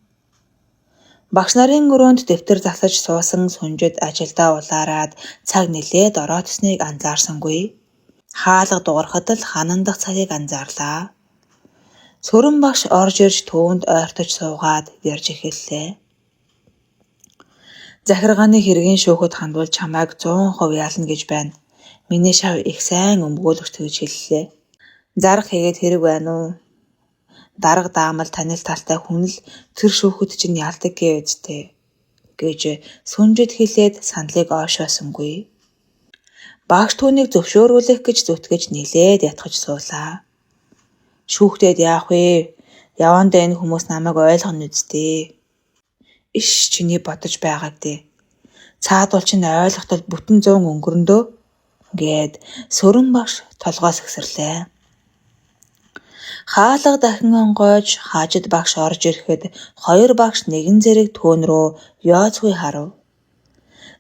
Багш нарын өрөөнд дэвтэр засаж суусан сүнжид ажилдаа улаарад цаг нэлээд ороотсныг анзаарсангүй. Хаалга дуурахад л ханандах цагийг анзаарлаа. Сөрөн багш орж ирж түүнд ойртож суугаад ярьж эхэллээ. Захиргааны хэргийн шүүхэд хандвал чамайг 100% яална гэж байна. Миний шав их сайн өмгөөлөгч гэж хэллээ. Зарга хийгээд хэрэг байна уу? Дарга даамал танил талтай хүн л тэр шүүхэд чинь ялдаг гэвэжтэй гэж сүнжид хэлээд саналыг оошоосонгүй. Багш түүнийг зөвшөөрүүлэх гэж зүтгэж нилээд ятгаж суулаа. Шүүхтэд яах вэ? Явандаа энэ хүмүүс намайг ойлгоно үсттэй. Иш чиний бодож байгааг дээ. Цаадуул чинь ойлгохтол бүтэн 100 өнгөрөндөө гэд сөрөн багш толгоос ихсэрлээ. Хаалга дахин онгойж хаажид багш орж ирэхэд хоёр багш нэгэн зэрэг төөн рүү яоцгүй харав.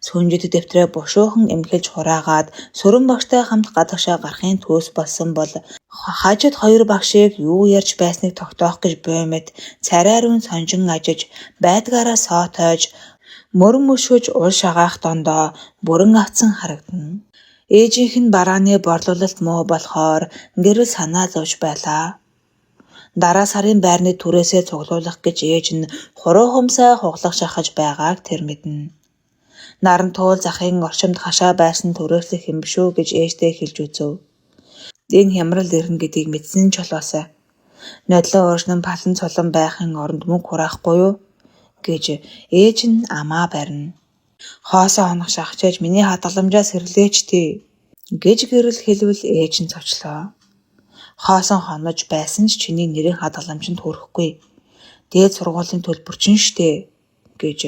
Сүнжид дэвтрээ бушуухан эмхэлж хураагаад сөрөн багштай хамт гадагшаа гарахын төс болсон бол хажид хоёр багшийг юу ярьж байсныг тогтоох гэж буймит царай руу сонжин ажиж байдгаараа соотойж мөрөн мөшгөж ул шагаах дондоо бүрэн авцсан харагдана. Ээжийнх нь барааны борлуулалт муу болохоор гэрэл санаа зовж байлаа. Дараа сарын байрны түрээсээ цуглуулах гэж ээж нь хуруу хумсаа хуглах шахаж байгааг тэр мэднэ. Наран туул захын орчимд хашаа байрсан түрээслэх юм биш үү гэж ээжтэй хэлж үзв. Энэ хямрал ирнэ гэдгийг мэдсэн ч болоосай. Нодлон ууршин палан цулан байхын оронд мөнгө хураахгүй юу гэж ээж нь амаа барина. Хоосоо хонох шахчээж миний хадгаламжаас сэрлээч тий гэж гэрэл хэлвэл ээж нь цовчлоо. Хоосон хонож байсан ч чиний нэрийн хадгаламжинд хүрэхгүй. Дээд сургуулийн төлбөр чинь штэ гэж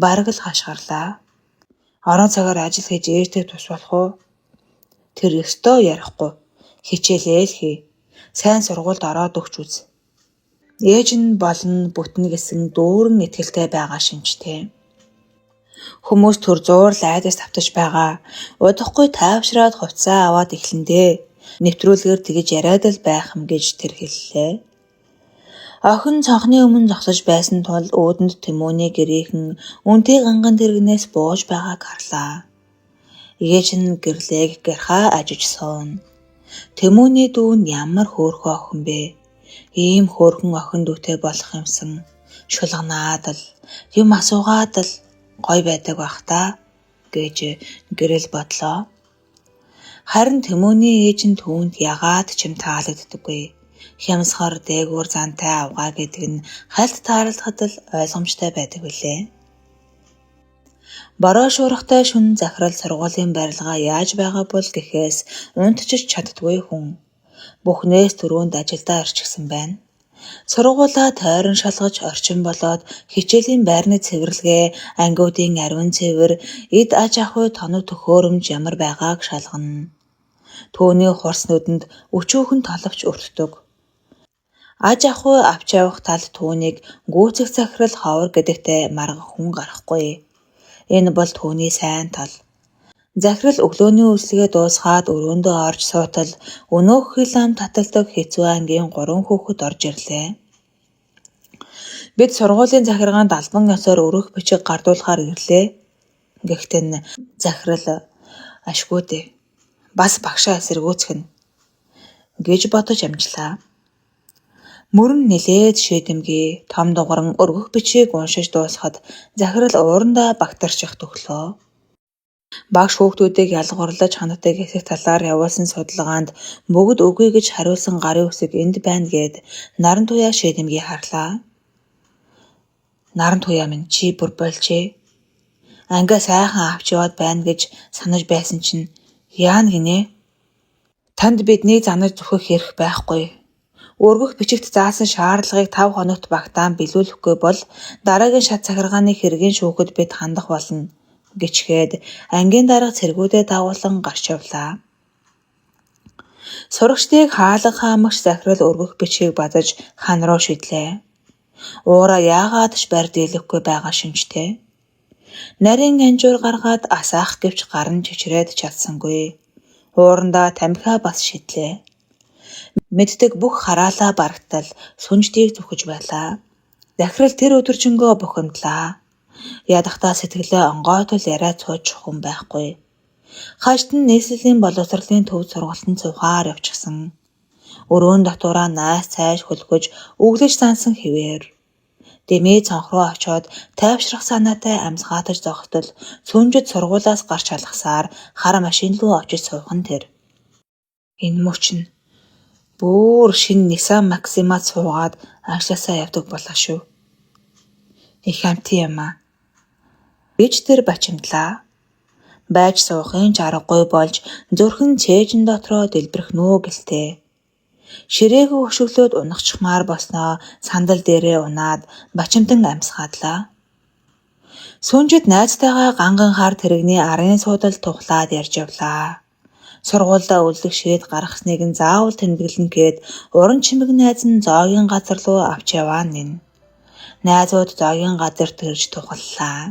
бараг л хашгирлаа. Орон цагаар ажил хийж ээжтэй тус болох уу? Тэр ёстой ярихгүй. Хичээлээ л хий. Сайн сургуульд ороод өгч үз. Ээж нь болно бүтэн гэсэн дүүрэн итгэлтэй байгаа шинжтэй. Хүмүүс төр зуур лайдас тавтаж байгаа. Удахгүй тайвшраад хувцаа аваад эхлэндээ. Нэвтрүүлгээр тэгж яриад л байх юм гэж тэр хэллээ. Охин цонхны өмнө зогсож байсан тул өөдөнд Тэмүүний гэрийнхэн үнтэй ганган тэрэгнээс бууж байгааг харлаа. Ээж нь гэрлээг гэрхаа ажиж сууна. Тэмүүний дүү нь ямар хөөрхөн охин бэ? Ийм хөөрхөн охин дүүтэй болох юмсан. Шулганаад л юм асуугаад л гой байдаг бах та гэж гэрэл бодлоо. Харин Тэмүүний ээж нь түүнд ягаад ч юм таалагддаггүй. Хямсгар дээгүүр зантай авгаа гэдэг нь хальт таарлахад л ойлгомжтой байдаг билээ. Бороо шуурхтай шүн захирал сургуулийн барилгаа яаж байгаа бол гэхээс унтчих чаддгүй хүн. Бүхнээс түрүүнд ажилдаа ирчихсэн байна. Сургуулаа тойрон шалгаж орчин болоод хичээлийн байрны цэвэрлэгээ, ангиудын ариун цэвэр, эд аж ахуй тоног төхөөрөмж ямар байгааг шалгана. Түүний хурц нүдэнд өчүүхэн толовч өртдөг. Аж ахуй авч явах талд түүнийг гүйцэх захирал ховор гэдэгтээ маргах хүн гарахгүй. Энэ бол түүний сайн тал. Захирал өглөөний үйлсгээ дуусгаад өрөөндөө орж суутал өнөөх хил ам таталдаг хэцүү ангийн 3 хүүхэд орж ирлээ. Бид сургуулийн захиргаанд албан ёсоор өргөх бичиг гардуулахаар ирлээ. Гэхдээ захирал ашгүй дээ. Бас багшаа эсэргүүцгэнэ гэж бодож амжлаа. Мөрөн нилээд шийдэмгий том дугаран өргөх бичиг уншиж дуусахад захирал уурандаа багтарчих төглөө. Багш хүүхдүүдийг ялгуурлаж ханатыг хэсэг талаар явуулсан судалгаанд бүгд үгүй гэж хариулсан гарын үсэг энд байна гэд наран туяа шийдэмгий харлаа. Наран туяа минь чи бүр болжээ. Ангиа сайхан авч яваад байна гэж санаж байсан чинь яана гинэ? Танд бидний занаж зүхэх хэрэг байхгүй. Өргөх бичигт заасан шаардлагыг 5 хоногт багтаан биелүүлэхгүй бол дараагийн шат захиргааны хэргийн шүүхэд бид хандах болно гिचгээд ангийн дарга цэргүүдэд дагуулan гарч явлаа. Сурагчдыг хаалга хаамагч захирал өргөх бичгийг бадаж хан руу шидлээ. Уура яагаад ч барь дийлэхгүй байгаа шинжтэй. Нарийн анжуур гаргаад асаах гэвч гарн чичрээд чадсангүй. Уурандаа тамхиа бас шидлээ. Мэддэг бүх хараалаа барагтал сүнждийг зүхэж байлаа. Захирал тэр өдөржингөө бухимдлаа. Ядахтаа сэтгэлээ онгойтол яриа цууж хүн байхгүй. Хажид нь нийслэлийн боловсролын төв сургалтанд сувгаар явчихсан. Өрөөнд дотуураа найс цайж хөлгөж өглөж сансан хэвээр. Дэмий цонх руу очоод тайвшрах санаатай амсгаатаж зогтол сүнжид сургуулаас гарч алхасаар хар машин руу очиж суухан тэр. Энэ мөчн бүр шин Nissan Maxima суугаад ажлаасаа явдаг болоо шүү. Их амтын юм аа. Гэж тэр бачимдлаа. Байж суухын ч аргагүй болж зүрхэн цээжин дотроо дэлбэрхнүү гэлтэй. Ширээгүй өшөглөөд унахчмаар босноо сандал дээрээ унаад бачимтан амсгаадлаа. Сүнжид найзтайгаа ганганхаар тэрэгний арын суудал тухлаад ярьж явлаа. Сургуульдаа үлдэх шийд гаргасныг нь заавал тэмдэглэн гээд уран чимэг найз нь зоогийн газар руу авч яваа нэн. Найзууд зоогийн газар төрж тухаллаа.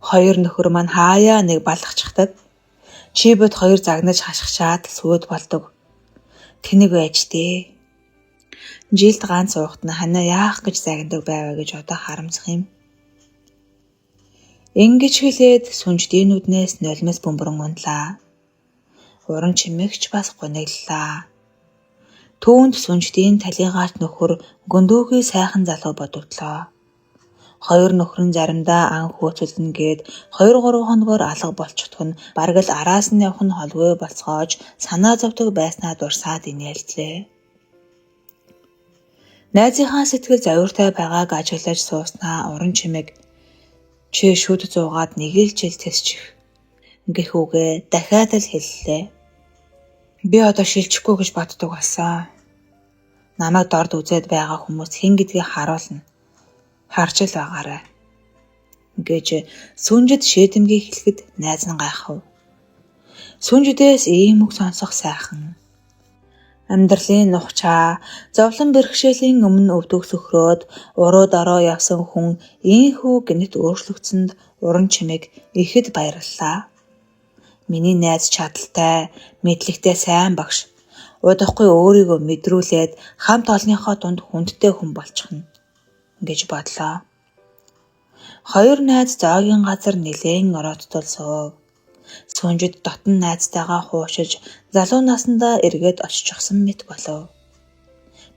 Хоёр нөхөр маань хаяа нэг балгачдаг. Чи бод хоёр загнаж хашгичаад сүуд болдог. Тэнэг байж дээ. Жилд ганц уухт нь ханаа яах гэж загнадаг байваа гэж одоо харамсах юм. Ингэж хэлээд сүнждийн нүднээс нулимс бөмбөрөн унлаа. Уран чимэгч бас гунигллаа. Түүнд сүнждийн талигаач нөхөр гүндүүгийн сайхан залуу бодогдлоо. Хоёр нөхөр нь заримдаа ан хөөцөлнө гээд 2-3 хоногор алга болчихдох нь бараг л араас нь явах нь холгүй болцоож санаа зовдөг байснаа дурсаад инээлтлээ. Найзынхаа сэтгэл завьртай байгааг ажиглаж сууснаа уран чимэг чи шүд зуугаад нэг л жил тэсчих гэх үгээ дахиад л хэллээ. Би одоо шилжихгүй гэж боддог болсон. Намайг дорд үзээд байгаа хүмүүс хэн гэдгийг харуулна. Харж л байгаарай гэж сүнжид шийдэмгий хэлэхэд найз нь гайхав. Сүнжидээс ийм үг сонсох сайхан. Амьдралын нухчаа зовлон бэрхшээлийн өмнө өвдөг сөхрөөд уруу дороо явсан хүн ийхүү гэнэт өөрчлөгдсөнд уран чимэг ихэд баярлалаа. Миний найз чадaltaй, мэдлэгтэй сайн багш. Удахгүй өөрийгөө мэдрүүлээд хамт олонныхоо дунд хүндтэй хүн болчихно гэж бодлоо. Хоёр найз зоогийн газар нэлээн орооттол суув. Сүнжид дотн найзтайгаа хуушиж залуу насндаа эргээд очичихсан мэт болов.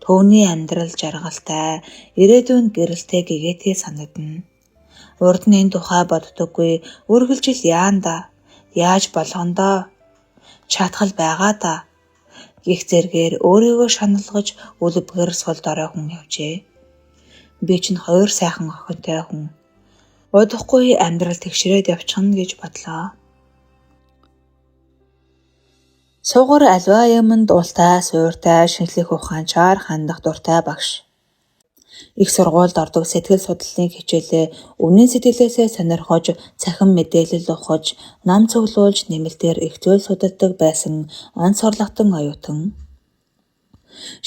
Төвний амьдрал жаргалтай, ирээдүйн гэрэлтэй гэгээтэй санагдана. Урд нь энэ тухай боддоггүй, үргэлжил яанда, яаж болгондоо, чатгал байгаа да гих зэргээр өөрийгөө шаналгаж үлбгэр сул дорой хүн явжээ. Би чинь хоёр сайхан охинтой хүн. Удахгүй амьдрал тэгшрээд явчихна гэж бодлоо. Сугар аливаа юмд уултай, суйртай, шинжлэх ухаанчаар хандах дуртай багш. Их сургуульд ордог сэтгэл судлалын хичээлээ өмнө сэтгэлээсээ сонирхож, цахим мэдээлэл ухаж, ном цуглуулж, нэмэлтээр их зүйл судалдаг байсан онц орлоготон оюутан.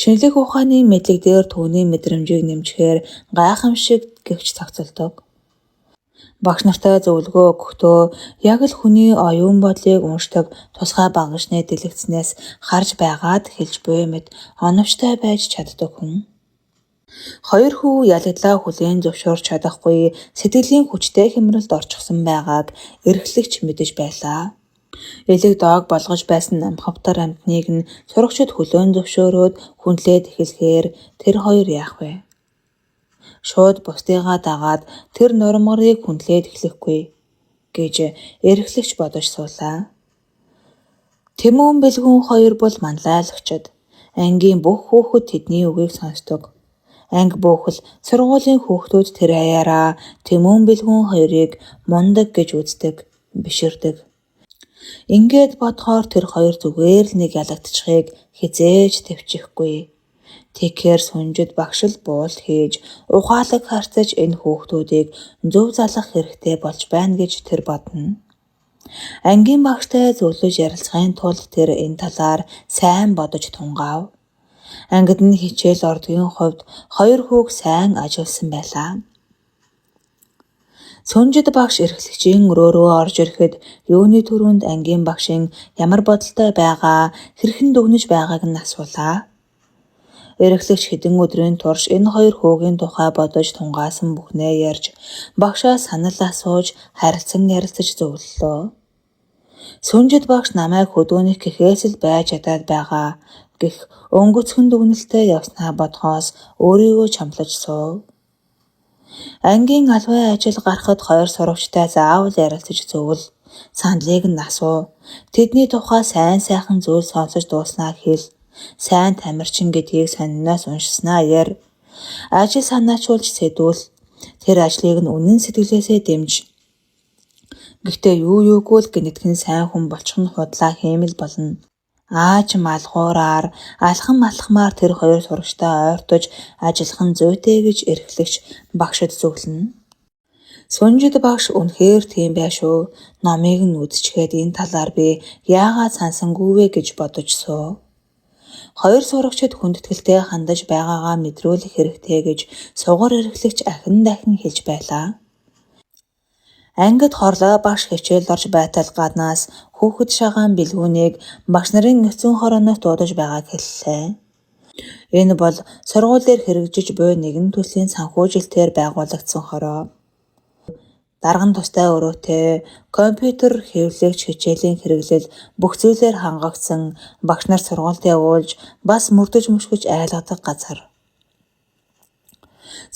Шинжлэх ухааны мэдлэг дээр түүний мэдрэмжийг нэмжихээр гайхамшиг гэвч цогцолдог. Багш нартай зөвлөгөө өгөхдөө яг л хүний оюун бодлыг уншдаг тусгай багшны дэлгэцнээс харж байгаад хэлж буй мэт оновчтой байж чаддаг хүн. Хоёр хүү ялагдлаа хүлээн зөвшөөрч чадахгүй сэтгэлийн хүчтэй хямралд орчихсон байгааг эрхлэгч мэдэж байлаа. Элэг доог болгож байсан амхавтар амьтныг нь сурагчид хүлээн зөвшөөрөөд хүндлээд эхлэхээр тэр хоёр яах вэ? Шууд бусдыгаа дагаад тэр нурмарыг хүндлээд эхлэхгүй гэж эрхлэгч бодож суулаа. Тэмүн бэлгүүн хоёр бол манлайлагчид. Ангийн бүх хүүхэд тэдний үгийг сонсдог. Анги бүхэл сургуулийн хүүхдүүд тэр хаяараа Тэмүн бэлгүүн хоёрыг мундаг гэж үздэг, биширдэг. Ингээд бодохоор тэр хоёр зүгээр л нэг ялагдчихыг хизээж төвчихгүй. Тэгэхээр сүнжид багшил буул хийж ухаалаг харцаж энэ хүүхдүүдийг зөв залгах хэрэгтэй болж байна гэж тэр бодно. Ангийн багштай зөвлөж ярилцахын тулд тэр энэ талаар сайн бодож тунгаав. Ангид нь хичээл ордгийн хувьд хоёр хүүг сайн ажилласан байлаа. Сүнжид багш эрхлэгчийн өрөөрөө орж ирэхэд юуны түрүүнд ангийн багшийн ямар бодолтой байгаа, хэрхэн дүгнэж байгааг нь асуулаа. Эрхлэгч хэдэн өдрийн турш энэ хоёр хүүгийн тухай бодож тунгаасан бүхнээ ярьж, багшаа санал асууж, харилцан ярилцаж зөвлөлөө. Сүнжид багш намайг хөдөөнөх гэхээс л байж чадаад байгаа гэх өнгөцгөн дүгнэлтэд явснаа бодхоос өөрийгөө чамлаж суув. Ангийн албан ажил гарахад хоёр сурагчтай заавал ярилцаж зөвл, саналыг нь асуу. Тэдний тухай сайн сайхан зүйл сонсож дууснаа хэл. Сайн тамирчин гэдгийг сониноос уншснаа яар. Ажил санаачуулж сэдвүүл. Тэр ажлыг нь үнэн сэтгэлээсээ дэмж. Гэхдээ юугүй л гинэтхэн сайн хүн болчих нь худлаа хиймэл болно. Ааж малгуураар, алхамаар тэр хоёр сурагчтай ойртож ажиллах нь зүйтэй гэж эрхлэгч багшид зөвлөнө. Сүнжид багш үнэхээр тийм байш үү? Номыг нь үзчихээд энэ талаар би яагаад сансангүй вэ гэж бодож суув. Хоёр сурагчид хүндэтгэлтэй хандаж байгаагаа мэдрүүлэх хэрэгтэй гэж сугар эрхлэгч дахин хэлж байлаа. Ангид хорлоо багш хичээл орж байтал гаднаас хүүхэд шагаан бэлгүүнийг багш нарын эцэн хорооноос дуудаж байгааг хэллээ. Энэ бол сургууль дээр хэрэгжиж буй нэгэн төслийн санхүүжилтээр байгуулагдсан хороо. Дарган тустай өрөөтэй, компьютер хэвлэгч хичээлийн хэрэглэл бүх зүйлээр хангагдсан, багш нар сургуульд явуулж бас мөрдөж мөшгөж айлгадаг газар.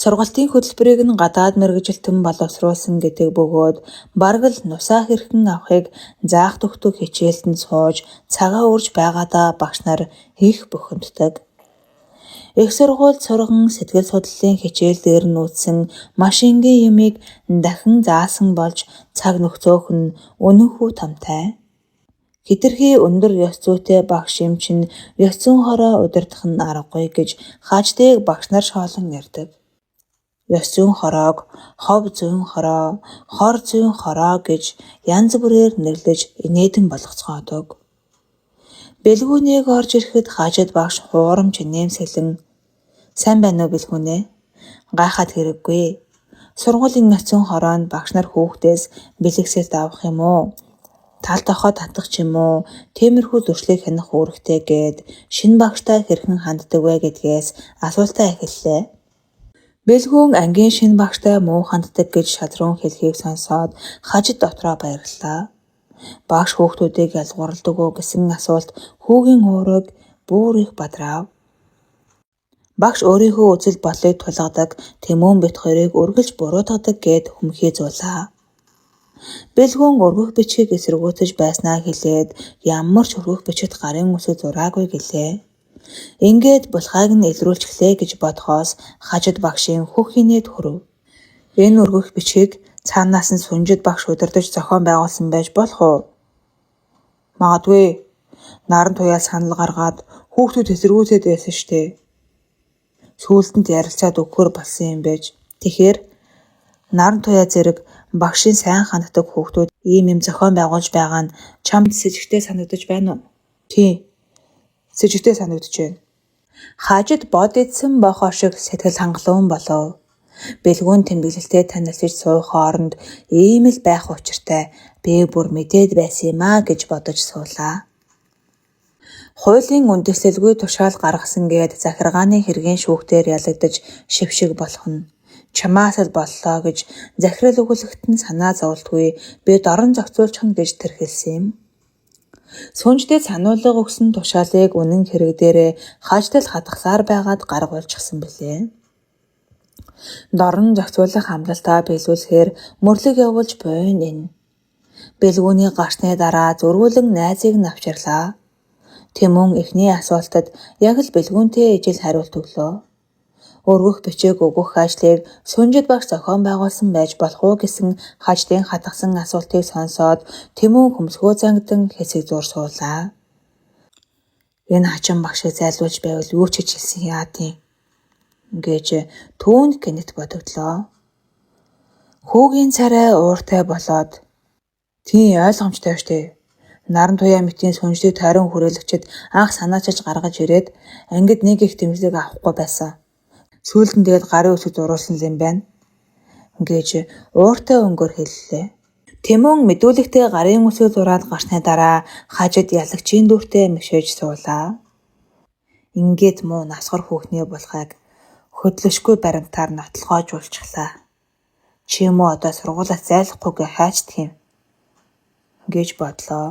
Сургалтын хөтөлбөрийг нь гадаад мэргэжилтэн боловсруулсан гэдэг бөгөөд бараг л нусаа хэрхэн авахыг заах төгтөг хичээлтэнд сууж цагаа үрж байгаадаа багш нар их бухимддаг. Их сургуульд сурган сэтгэл судлалын хичээл дээр нь үзсэн маш энгийн юмыг дахин заасан болж цаг нөхцөөх нь үнэнхүү томтай. Хэтэрхий өндөр ёс зүйтэй багш юм чинь ёс зүйн хороо удирдах нь аргагүй гэж хааждыг багш нар шоолон ярьдаг. Ёс зүйн хороог хов зүйн хороо, хор зүйн хороо гэж янз бүрээр нэрлэж инээдэн болгоцгоодог. Бэлгүүнийг орж ирэхэд хаажид багш хуурамч нэмсэглэн "Сайн байна уу бэлгүүнээ? Гайхаад хэрэггүй. Сургуулийн эцэн хороонд багш нар хүүхдээс бэлгэсэлт авах юм уу? Тал тохоо татах ч юм уу? Тиймэрхүү зуршлыг хянах үүрэгтэй" гээд шинэ багштай хэрхэн ханддаг вэ гэдгээс асуултаа эхэллээ. Бэлгүүн ангийн шинэ багштай муу ханддаг гэж шадрун хэлхийг сонсоод хажид дотроо баярлалаа. Багш хүүхдүүдийг ялгуурладаг уу гэсэн асуулт хүүгийн уурыг бүр их бадраав. Багш өөрийнхөө үзэл бодлыг тулгадаг, Тэмүн бит хоёрыг үргэлж буруутгадаг гээд хүмхий зуулаа. Бэлгүүн өргөх бичгийг эсэргүүцэж байснаа хэлээд ямар ч өргөх бичгэд гарын үсэг зураагүй гэлээ. Ингээд булхайг нь илрүүлчихлээ гэж бодхоос хажид багшийн хөх хийнээд хүрв. Энэ өргөх бичгийг цаанаас нь сүнжид багш удирдаж зохион байгуулсан байж болох уу? Магадгүй. Наран туяа санал гаргаад хүүхдүүд эсэргүүцээд байсан штэ. Сүүлдэнд ярилцаад өгөхөр болсон юм байж. Тэгэхээр наран туяа зэрэг багшийн сайн ханддаг хүүхдүүд ийм зохион байгуулж байгаа нь чамд сэжигтэй санагдаж байна уу? Тийм. Сэжигтэй санагдаж байна. Хажид бод идсэн бохоо шиг сэтгэл хангалуун болов. Бэлгүүн тэмдэглэлтэй танилцж суух хооронд ийм л байх учиртай би бүр мэдээд байсан юм аа гэж бодож суулаа. Хуулийн үндэслэлгүй тушаал гаргасан гээд захиргааны хэргийн шүүхтээр ялагдаж шившиг болох нь чамаас л боллоо гэж захирал өгүүлэхэд нь санаа зовлтгүй би дорн зохицуулчих нь гэж тэрхэлсэн юм. Сүнждээ сануулга өгсөн тушаалыг үнэн хэрэг дээрээ хажтал хатгасаар байгаад гаргуулчихсан билээ. Дорн зохицуулах амлалтаа биелүүлэхээр мөрлөг явуулж буйн энэ. Бэлгүүний гарсны дараа зөрүүлэн найзыг нь авчирлаа. Тэмүн эхний асуултад яг л бэлгүүнтэй ижил хариулт өглөө. Өргөх бичиг өгөх ажлыг сүнжид багш зохион байгуулсан байж болох уу гэсэн хаждын хатгасан асуултыг сонсоод Тэмүн хөмсгөө зангидан хэсэг зур суулаа. Энэ хачин багшийг зайлуулж байвал юу ч хэлсэн яа тийм гэж түүнд гинэт бодогдлоо. Хүүгийн царай ууртай болоод тийм ойлгомжтой штэ. Наран туяа мэтийн сүнжлийг тойрон хүрээлэгчэд анх санаачилж гаргаж ирээд ангид нэг их тэмцлэг авахгүй байсан. Сүүлдэн тэгээд гарын үсэг зурулсан юм байна гэж ууртай өнгөөр хэллээ. Тэмүн мэдүүлэгтээ гарын үсэг зураад гарсны дараа хажид ялагчийн дүртэй мишээж суулаа. Ингээд муу насгар хүүхний булхайг хөдлөшгүй баримтаар нотлохоожуулчихлаа. Чи юм уу одоо сургуулиас зайлахгүйгээ хайчдах юм гэж бодлоо.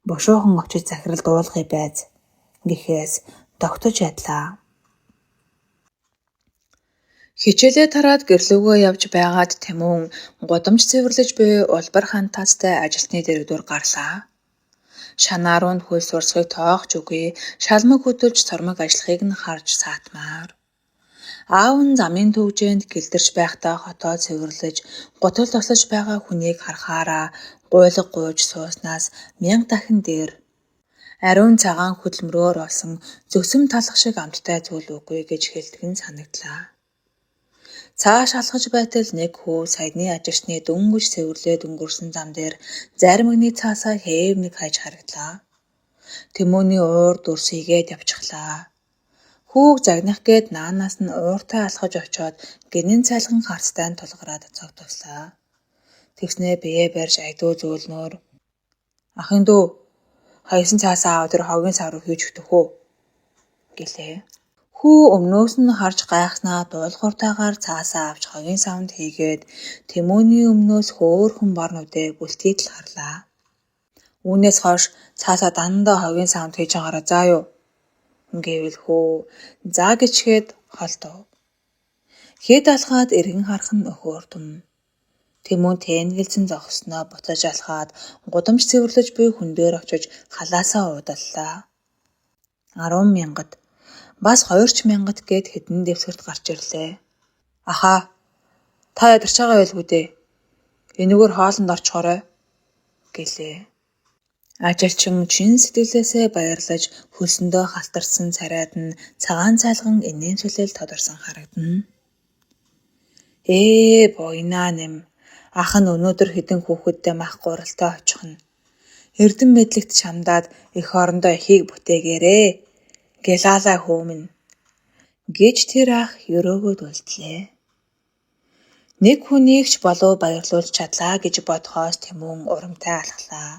Бушуухан очиж захирал дуулахыг байз гэхээс тогтож ядлаа. Хичээлээ тараад гэрлүүгөө явж байгаад Тэмүн гудамж цэвэрлэж буй улбар хантаастай ажилтны дэрэгдүр гарлаа. Шанаарунд хөл сурсхийг тоохч үгүй шалмаг хөдөлж сормог ажиллахыг нь харж саатмаар. Аав нь замын төвжээнд гэлдэрч байхдаа хотоо цэвэрлэж гутал тослож байгаа хүнийг харахаараа гуйлга гуйж сууснаас 1000 дахин дээр ариун цагаан хөдөлмөрөөр болсон зөксөм талах шиг амттай зүйл үгүй гэж хэлдэг нь санагдлаа. Цааш алхаж байтал нэг хүү саяны ажилчны дөнгөж цэвэрлээд өнгөрсөн зам дээр заримгны цаасаа хээв нэг хайж харагдлаа. Тэмүний уур дүрс игээд явчихлаа. Хүүг загнах гээд наанаас нь ууртай алхаж очоод гинэн цайлган харцтай нь тулгараад цогтвслаа. Тэгснээ бие барьж айдуу зөөлнөөр ахын дүү хаясан цаасаа аваад тэр хогийн сав руу хийж өгтөх үү гэлээ. Хүү өмнөөс нь харж гайхснаа дуулууртайгаар цаасаа авч хогийн савнд хийгээд Тэмүний өмнөөс хөөхөн бор нүдээ бүлтгийг л харлаа. Үүнээс хойш цаасаа дандаа хогийн савнд хийж байгаараа заа юу гэвэл хүү заа гэчгээд холтов. Хэд алхаад эргэн харах нь өхөөрдөм. Тэмүн тэнгэлзэн зогсноо буцаж алхаад гудамж цэвэрлэж буй хүн дээр очиж халаасаа уудаллаа. 10,000-д бас 2,000-д гээд хэдэн дэвсгэрт гарч ирлээ. Ахаа та ядарч байгаа байлгүй дээ. Энэгээр хоолнд орчхоорой гэлээ. Ажилчин чин сэтгэлээсээ баярлаж хөлсөндөө халтарсан царайд нь цагаан цайлган инээмсэлэл тодорсон харагдана. Буйнаа нэм. Ах нь өнөөдөр хэдэн хүүхэдтэй мах гуралтай очих нь. Эрдэм мэдлэгт шамдаад эх орондоо эхийг бүтээгээрээ. Гэлаалаа хөөмн гэж тэр ах өрөөгөөд үлдлээ. Нэг хүнийг ч болов баярлуулж чадлаа гэж бодхоос Тэмүн урамтай алхлаа.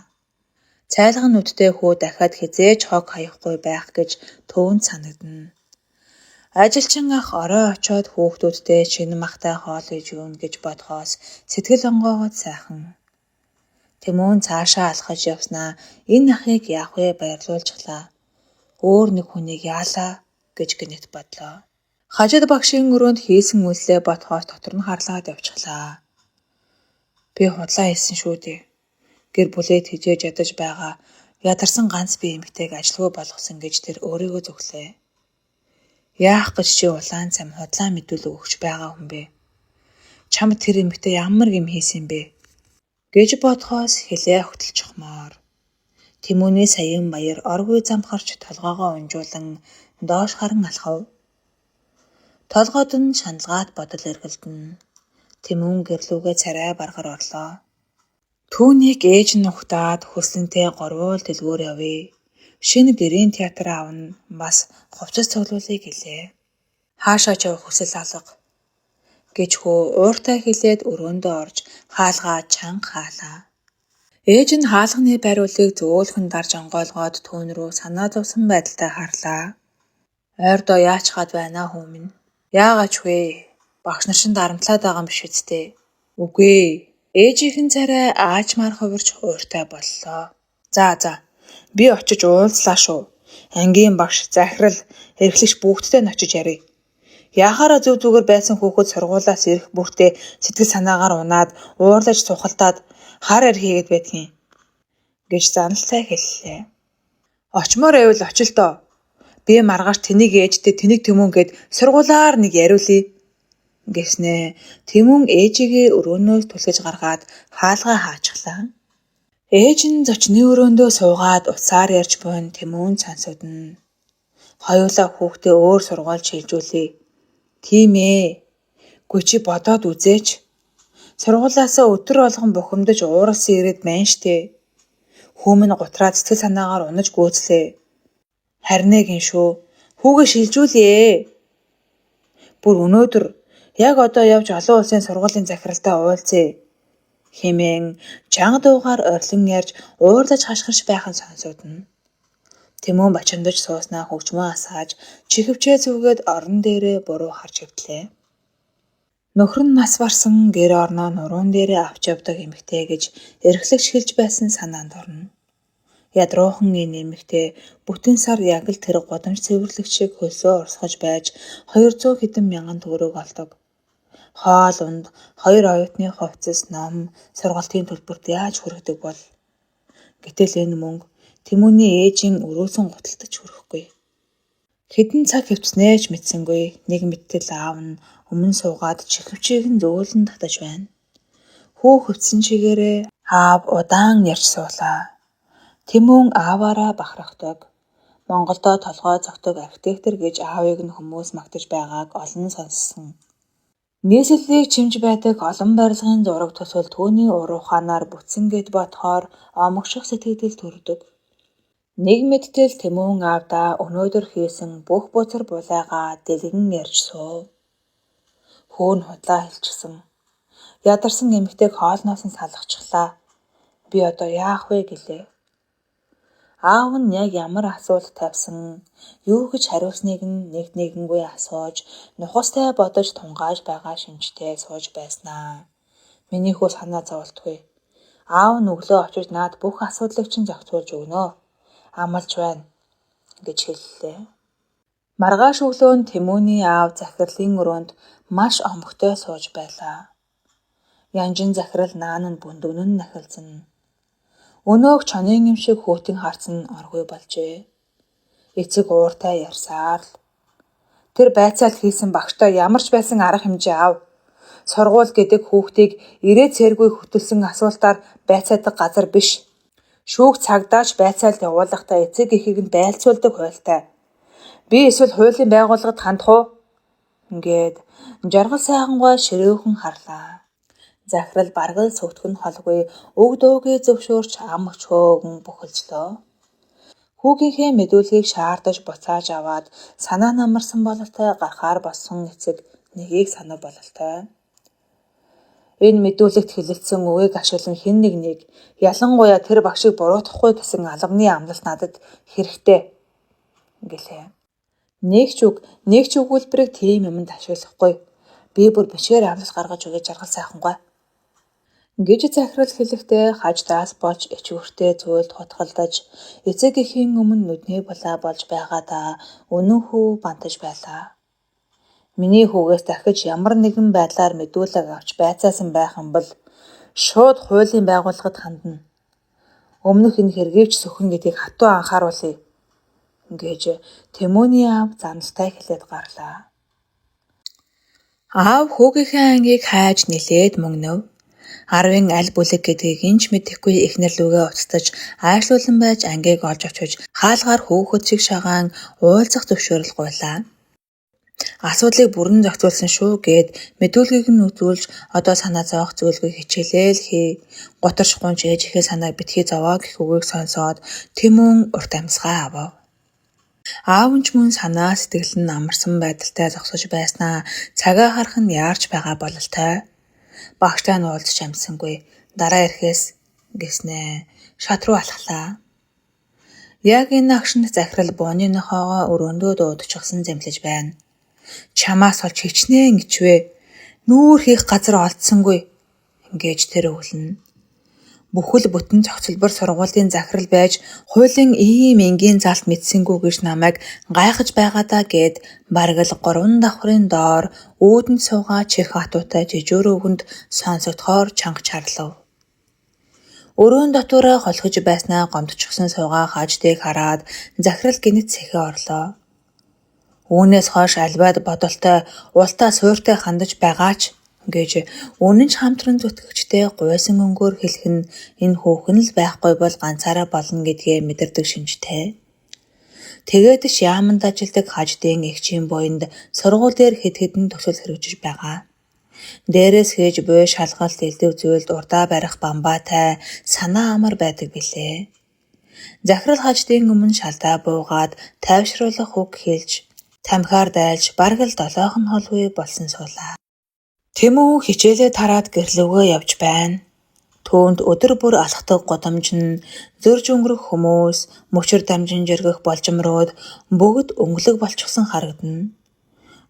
Цайлган нүдтэй хүү дахиад хизээж хог хаяхгүй байх гэж төвөнд санагдана. Ажилчин ах орой очоод хүүхдүүдтэй шинэ махтай хоол хийж өгнө гэж бодхоос сэтгэл онгоогод сайхан. Тэмүн цаашаа алхаж явснаа энэ ахыг яах вэ баярлуулчихлаа. Өөр нэг хүнийг яалаа гэж гинэт бодлоо. Хажид багшийн өрөөнд хийсэн үйлээ бодхоос дотор нь харлаад явчихлаа. Би худлаа хийсэн шүү дээ. Гэр бүлээд хижээж ядаж байгаа ядарсан ганц би эмэгтэйг ажилгүй болгосон гэж тэр өөрийгөө зөвглөө. Яах гэж чи улаан цам худлаа мэдүүлэг өгч байгаа хүн бэ? Чамд тэр эмэгтэй ямар юм хийсэн бэ? гэж бодхоос хэлээ хөтөлчихмоор. Тэмүүний саян баяр оргүй замхарч толгоогоо унжуулан доош харан алхав. Толгойд нь шаналгаат бодол эргэлдэн. Тэмүүн гэрлүүгээ царай баргар орлоо. Түүнийг ээж нь ухтаад хүслэнтэй горвол дэлгүүр явъя. Шинэ гэрийн театр аавна бас хувцас цуглуулъя гэлээ. Хаашаа ч явах хүсэл алга гэж хөө ууртай хэлээд өрөөндөө орж хаалгаа чанга хаалаа. Ээж нь хаалганы бариулыг зөөлхөн дарж онгойлгоод түүн рүү санаа зовсон байдалтай харлаа. Ойрдоо яач гад байна хүү минь? Яагач вэ? Багш нар чинь дарамтлаад байгаа юм биш үсттэй. Үгүй ээ. Ээжийнхэн царай аажмаар хувирч ууртай боллоо. За. Би очиж уулзлаа шүү. Ангийн багш, захирал, эрхлэгч бүгдтэй нь очиж ярив. Яхаараа зүг зүгээр байсан хүүхэд сургуулаас ирэх бүртээ сэтгэл санаагаар унаад, уурлаж сухалдаад хар архигээд байдгийн гэж заналтай хэллээ. Очмоор байвал очил доо. Би маргааш тэнийг ээжтэй тэнийг Тэмүүн гээд сургуулаар нэг яриулъя гэснээ. Тэмүүн ээжигээ өрөөнөөс түлхэж гаргаад хаалгаа хаачихлаа. Ээж нь зочны өрөөндөө суугаад уцаар ярьж буйн Тэмүүн цансуудна. Хоёулаа хүүхдээ өөр сургууль шилжүүлье. Тийм ээ. Гүй чи бодоод үзээч. Сургуулаасаа өдөр болгон бухимдаж ууралсан ирээд байна штэ. Хүүмэн гутраад сэтгэл санаагаар унаж гүйцлээ. Харин ээ гин шүү. Хүүгээ шилжүүлье. Бүр өнөөдөр яг одоо явж олон улсын сургуулийн захиралтай уулзъя хэмээн чанга дуугаар орлон ярьж уурлаж хашгирч байхын сонсогдно. Тэмүүн бачимдаж сууснаа хөгжмөө асааж чихвчээ зүгээд орон дээрээ буруу харж хөвтлээ. Нөхөр нь нас барсан гэр орноо нуруунд дээрээ авч явдаг эмэгтэй гэж эрхлэгч хэлж байсан санаанд орно. Ядруухан энэ эмэгтэй бүтэн сар яг л тэр годамж цэвэрлэгчийг хөлсөө урсгаж байж 200 хэдэн мянган төгрөг олдог. Хоол унд 2 оюутны хувцас, ном, сургалтын төлбөрт яаж хүргэдэг бол? Гэтэл энэ мөнгө Тэмүүний ээжийн өрөөсөн гуталтаж хүрэхгүй. Хэдэн цаг хөвцнээ ч мэдсэнгүй нэг мэтэл аав нь өмнө суугаад чихвчийг нь зөөлөн татаж байна. Хүү хөвцөн чигээрээ аав удаан ярьж суулаа. Тэмүүн ааваараа бахархдаг. Монголдо толгой зогтөг архитектор гэж аавыг нь хүмүүс магтаж байгааг олон сонссон. Нийслэлийг чимж байдаг олон барилгын зураг төсөл түүний уруу ухаанаар бүтсэн гэд бодохоор омогших сэтгэл төрдөг. Нэг мэдтэл Тэмүүн аавдаа өнөөдөр хийсэн бүх бузар булайгаа дэлгэн ярьж суув. Хөөн худлаа хэлчихсэн. Ядарсан эмэгтэйг хоолноос нь салгачихлаа. Би одоо яах вэ гэлээ. Аав нь яг ямар асуулт тавьсан, юу гэж хариулсныг нь нэгнгүй асууж, нухастай бодож тунгааж байгаа шинжтэй сууж байснаа. Миний хүү санаа зовлтгүй. Аав нь өглөө очиж наад бүх асуудлыг чинь зохицуулж өгнө. Амлаж байна гэж хэллээ. Маргааш өглөө нь Тэмүүний аав захирлын өрөөнд маш омогтой сууж байлаа. Янжин захирал наан нь бүндүнэн нахилзан. Өнөөх чонын юм шиг хүүтэн харцсан оргүй болжээ. Эцэг ууртай ярьсаар л тэр байцаал хийсэн багштай ямар ч байсан арга хэмжээ ав. Сургууль гэдэг хүүхдийг ирээ цэргүй хөтөлсөн асуултаар байцаадаг газар биш. Шүүх цагдаач байцаалд явуулахдаа эцэг эхийг нь байлцуулдаг хуйлтай. Би эсвэл хуулийн байгууллагад хандах уу? Ингээд жаргал сайхангаа ширүүхэн харлаа. Захирал баргал сүгтгэн холгүй өг дуугийн зөвшөөрч ам өчөөгөн бүхэлжлөө. Хүүгийнхээ мэдүүлгийг шаардаж буцааж аваад санаа намарсан бололтой гарахаар болсон эцэг нэгийг санав бололтой. Энэ мэдүүлэгт хэлэгдсэн үгийг ашиглан хэн нэг ялангуяа тэр багшийг буруутгахгүй гэсэн албаны амлалт надад хэрэгтэй гэлээ. Нэг ч өгүүлбэрийг тийм юмд ашиглахгүй. Би бүр бичгээр амлалт гаргаж өгье жаргал сайхангаа гэж захирал хэлэхдээ хаж даас болж ичвэртэй зөөлд хотголдож эцэг эхийн өмнө нүдний булаа болж байгаадаа үнэн хүү бантаж байлаа. Миний хүүгээс дахиж ямар нэгэн байдлаар мэдүүлэг авч байцаасан байх юм бол шууд хуулийн байгууллагад хандна. Өмнөх энэ хэргийг ч сөхөн гэдгийг хатуу анхааруулъя гэж Тэмүүний аав заналтай хэлээд гарлаа. Аав хүүгийнхээ ангийг хайж нилээд мөнгнөв. 10-ын аль бүлэг гэдгийг энч мэдэхгүй эхнэр лүгээ уцтаж аашлуулан байж ангийг олж очиж хаалгаар хөөхөд шиг шагаан уулзах зөвшөөрөл гуйлаа. Асуудлыг бүрэн зохицуулсан шүү гэд мэдүүлгийг нь үзүүлж одоо санаа зовох зүйлгүй хичээлээ л хий. Готарч гунж ээжийнхээ санааг битгий зовоо гэх үгийг сонсоод Тэмүн урт амьсгаа авав. Аав нь ч мөн санаа сэтгэл нь амарсан байдалтай зогсож байснаа цагаа харах нь яарч байгаа бололтой. Багштай нь уулзч амсангүй дараа ирэхээс гэснэ шат руу алхлаа. Яг энэ агшинд захирал бууны нохоогоо өрөөндөө дуудчихсан зэмлэж байна. Чамаас олж хичнээн ичвэ. Нүүр хийх газар олдсонгүй ингэж тэр өвлөнө. Бүхэл бүтэн цогцлбор сургуулийн захирал байж хуулийн ийм энгийн залт мэдсэнгүү гэж намайг гайхаж байгаадаа гэд бараг л 3 давхрын доор өөдөнд суугаа чих хатуутай жижүүр өвгөнд сонсогдохоор чанга чарлав. Өрөөнд дотоороо холхож байснаа гомдчихсон суугаа хаждыг хараад захирал гинэт сэхээ орлоо. Үүнээс хойш альбаад бодолтой ултаа суйртай хандаж байгаач гэж үнэн ч хамтран зүтгэгчтэй гуйсан өнгөөр хэлэх нь энэ хүүхэн л байхгүй бол ганцаараа болно гэдгээ мэдэрдэг шинжтэй. Тэгээд ч яаманд ажилдаг хаждын эгчийн буйнд сургууль дээр хэд хэдэн төсөл хэрэгжиж байгаа. Дээрээс хийж буй шалгалт элдв зүйлд урдаа барих бамбаатай санаа амар байдаг билээ. Захирал хаждын өмнө шалдаа буугаад тайвшруулах үг хэлж тамхиар дайлж бараг л 7 холгүй болсон суулаа. Тэмүн хичээлээ тараад гэрлөвгөө явж байна. Түүнд өдөр бүр алхдаг гудамж нь зөрж өнгөрөх хүмүүс, мөчөр дамжин жиргэх болжмрууд бүгд өнгөлөг болчихсон харагдана.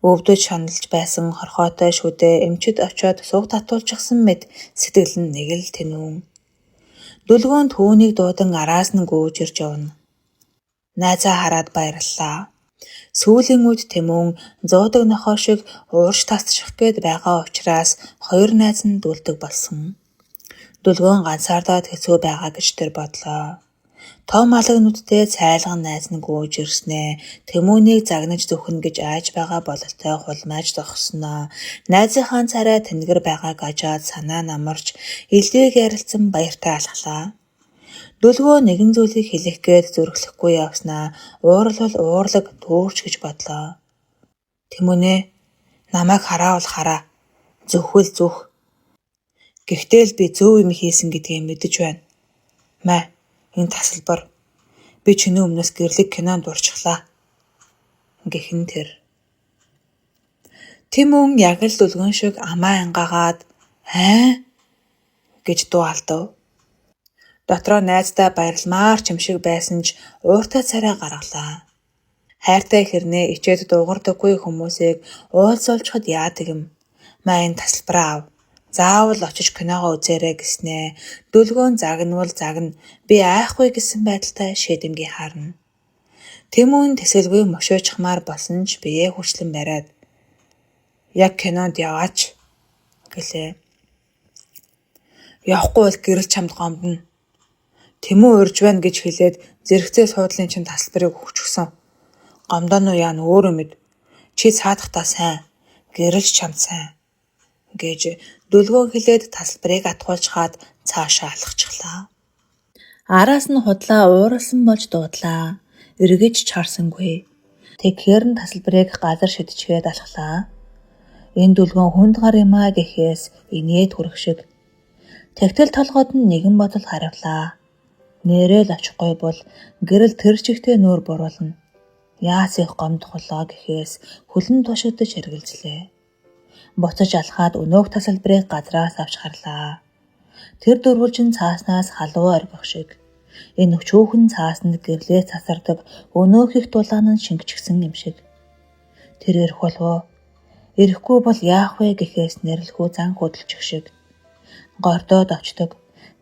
Өвдөж шаналж байсан хорхоотой шүдээ эмчид очиод суг татуулчихсан мэт сэтгэл нь нэг л тэнүүн. Дүлгөөн түүнийг дуудан араас нь гүйж ирж явна. Найзаа хараад баярлалаа. Сүүлийн үед Тэмүн зуудаг нохоо шиг уурж тасчих гээд байгаа учраас хоёр найз нь дүүлдэг болсон. Дүлгөөн ганцаардаад хэцүү байгаа гэж тэр бодлоо. Том алагнуудтай цайлган найз нь гүйж ирснээ Тэмүнийг загнаж зүхнэ гэж айж байгаа бололтой хулмайж зогсноо. Найзынхаа царай тэнгэр байгааг ажаад санаа намарч элдвийг ярилцсан баяртай алхлаа. Дүлгөө нэгэн зүйлийг хэлэх гээд зүрхлэхгүй явснаа ууралвал уурлаг төөрч гэж бодлоо. Тэмүнэ намайг хараавал хараа. Зүхвэл зүх. Гэхдээ л би зөв юм хийсэн гэдгийг мэдэж байна. Маа энэ тасалбар. Би чиний өмнөөс гэрлэг кинонд дурчихлаа. Гэхэн тэр. Тэмүн яг л дүлгөн шиг амаа ангаагаад гэж дуу алдав. Дотроо найздаа баярламаар чимшиг байсан ч ууртай царай гаргалаа. Хайртай хэрнээ ичээд дуугардаггүй хүмүүсийг уулзуулчихад яадаг юм. Маа энэ тасалбараа ав. Заавал очиж киногоо үзээрэй гэснээ. Дүлгөөн загнавал загна. Би айхгүй гэсэн байдалтай шийдэмгий харна. Тэмүн тэсэлгүй мошоочхмаар болсон ч биеэ хүчлэн бариад яг кинонд яваач гэлээ. Явахгүй бол гэрэл чамд гомдно. Тэмүн урьж байна гэж хэлээд зэрэгцээ суудлын чинь тасалбарыг өгчихсөн. Гомдоно яа н өөрөө мэд. Чи цаадахтаа сайн. Гэрэлж чамд сайн гэж дүлгөөн хэлээд тасалбарыг атгуулж хаад цаашаа алхачихлаа. Араас нь худлаа ууралсан болж дуудлаа. Эргэж чарсангүй. Тэгэхээр нь тасалбарыг газар шидчихээд алхлаа. Энэ дүлгөөн хүнд гар юмаа гэхээс инээд хүрэх шиг. Тэгтэл толгойд нь нэгэн бодол харавлаа. Нэрэл очихгүй бол гэрэл тэр чигтээ нүүр буруулна. Яас их гомдох болоо гэхээс хөлн тушигдаж хэргэлзлээ. Буцаж алхаад өнөөх тасалбарыг газраас авч харлаа. Тэр дөрвөлжин цааснаас халуун оргих шиг. Энэ өчүүхэн цаасанд гэрлээ цасардаг өнөөх их дулаан нь шингэчихсэн юм шиг. Тэр ирэх болов. Ирэхгүй бол яах вэ гэхээс нэрлэхүү зан хөдөлчих шиг. Гордоод очдог.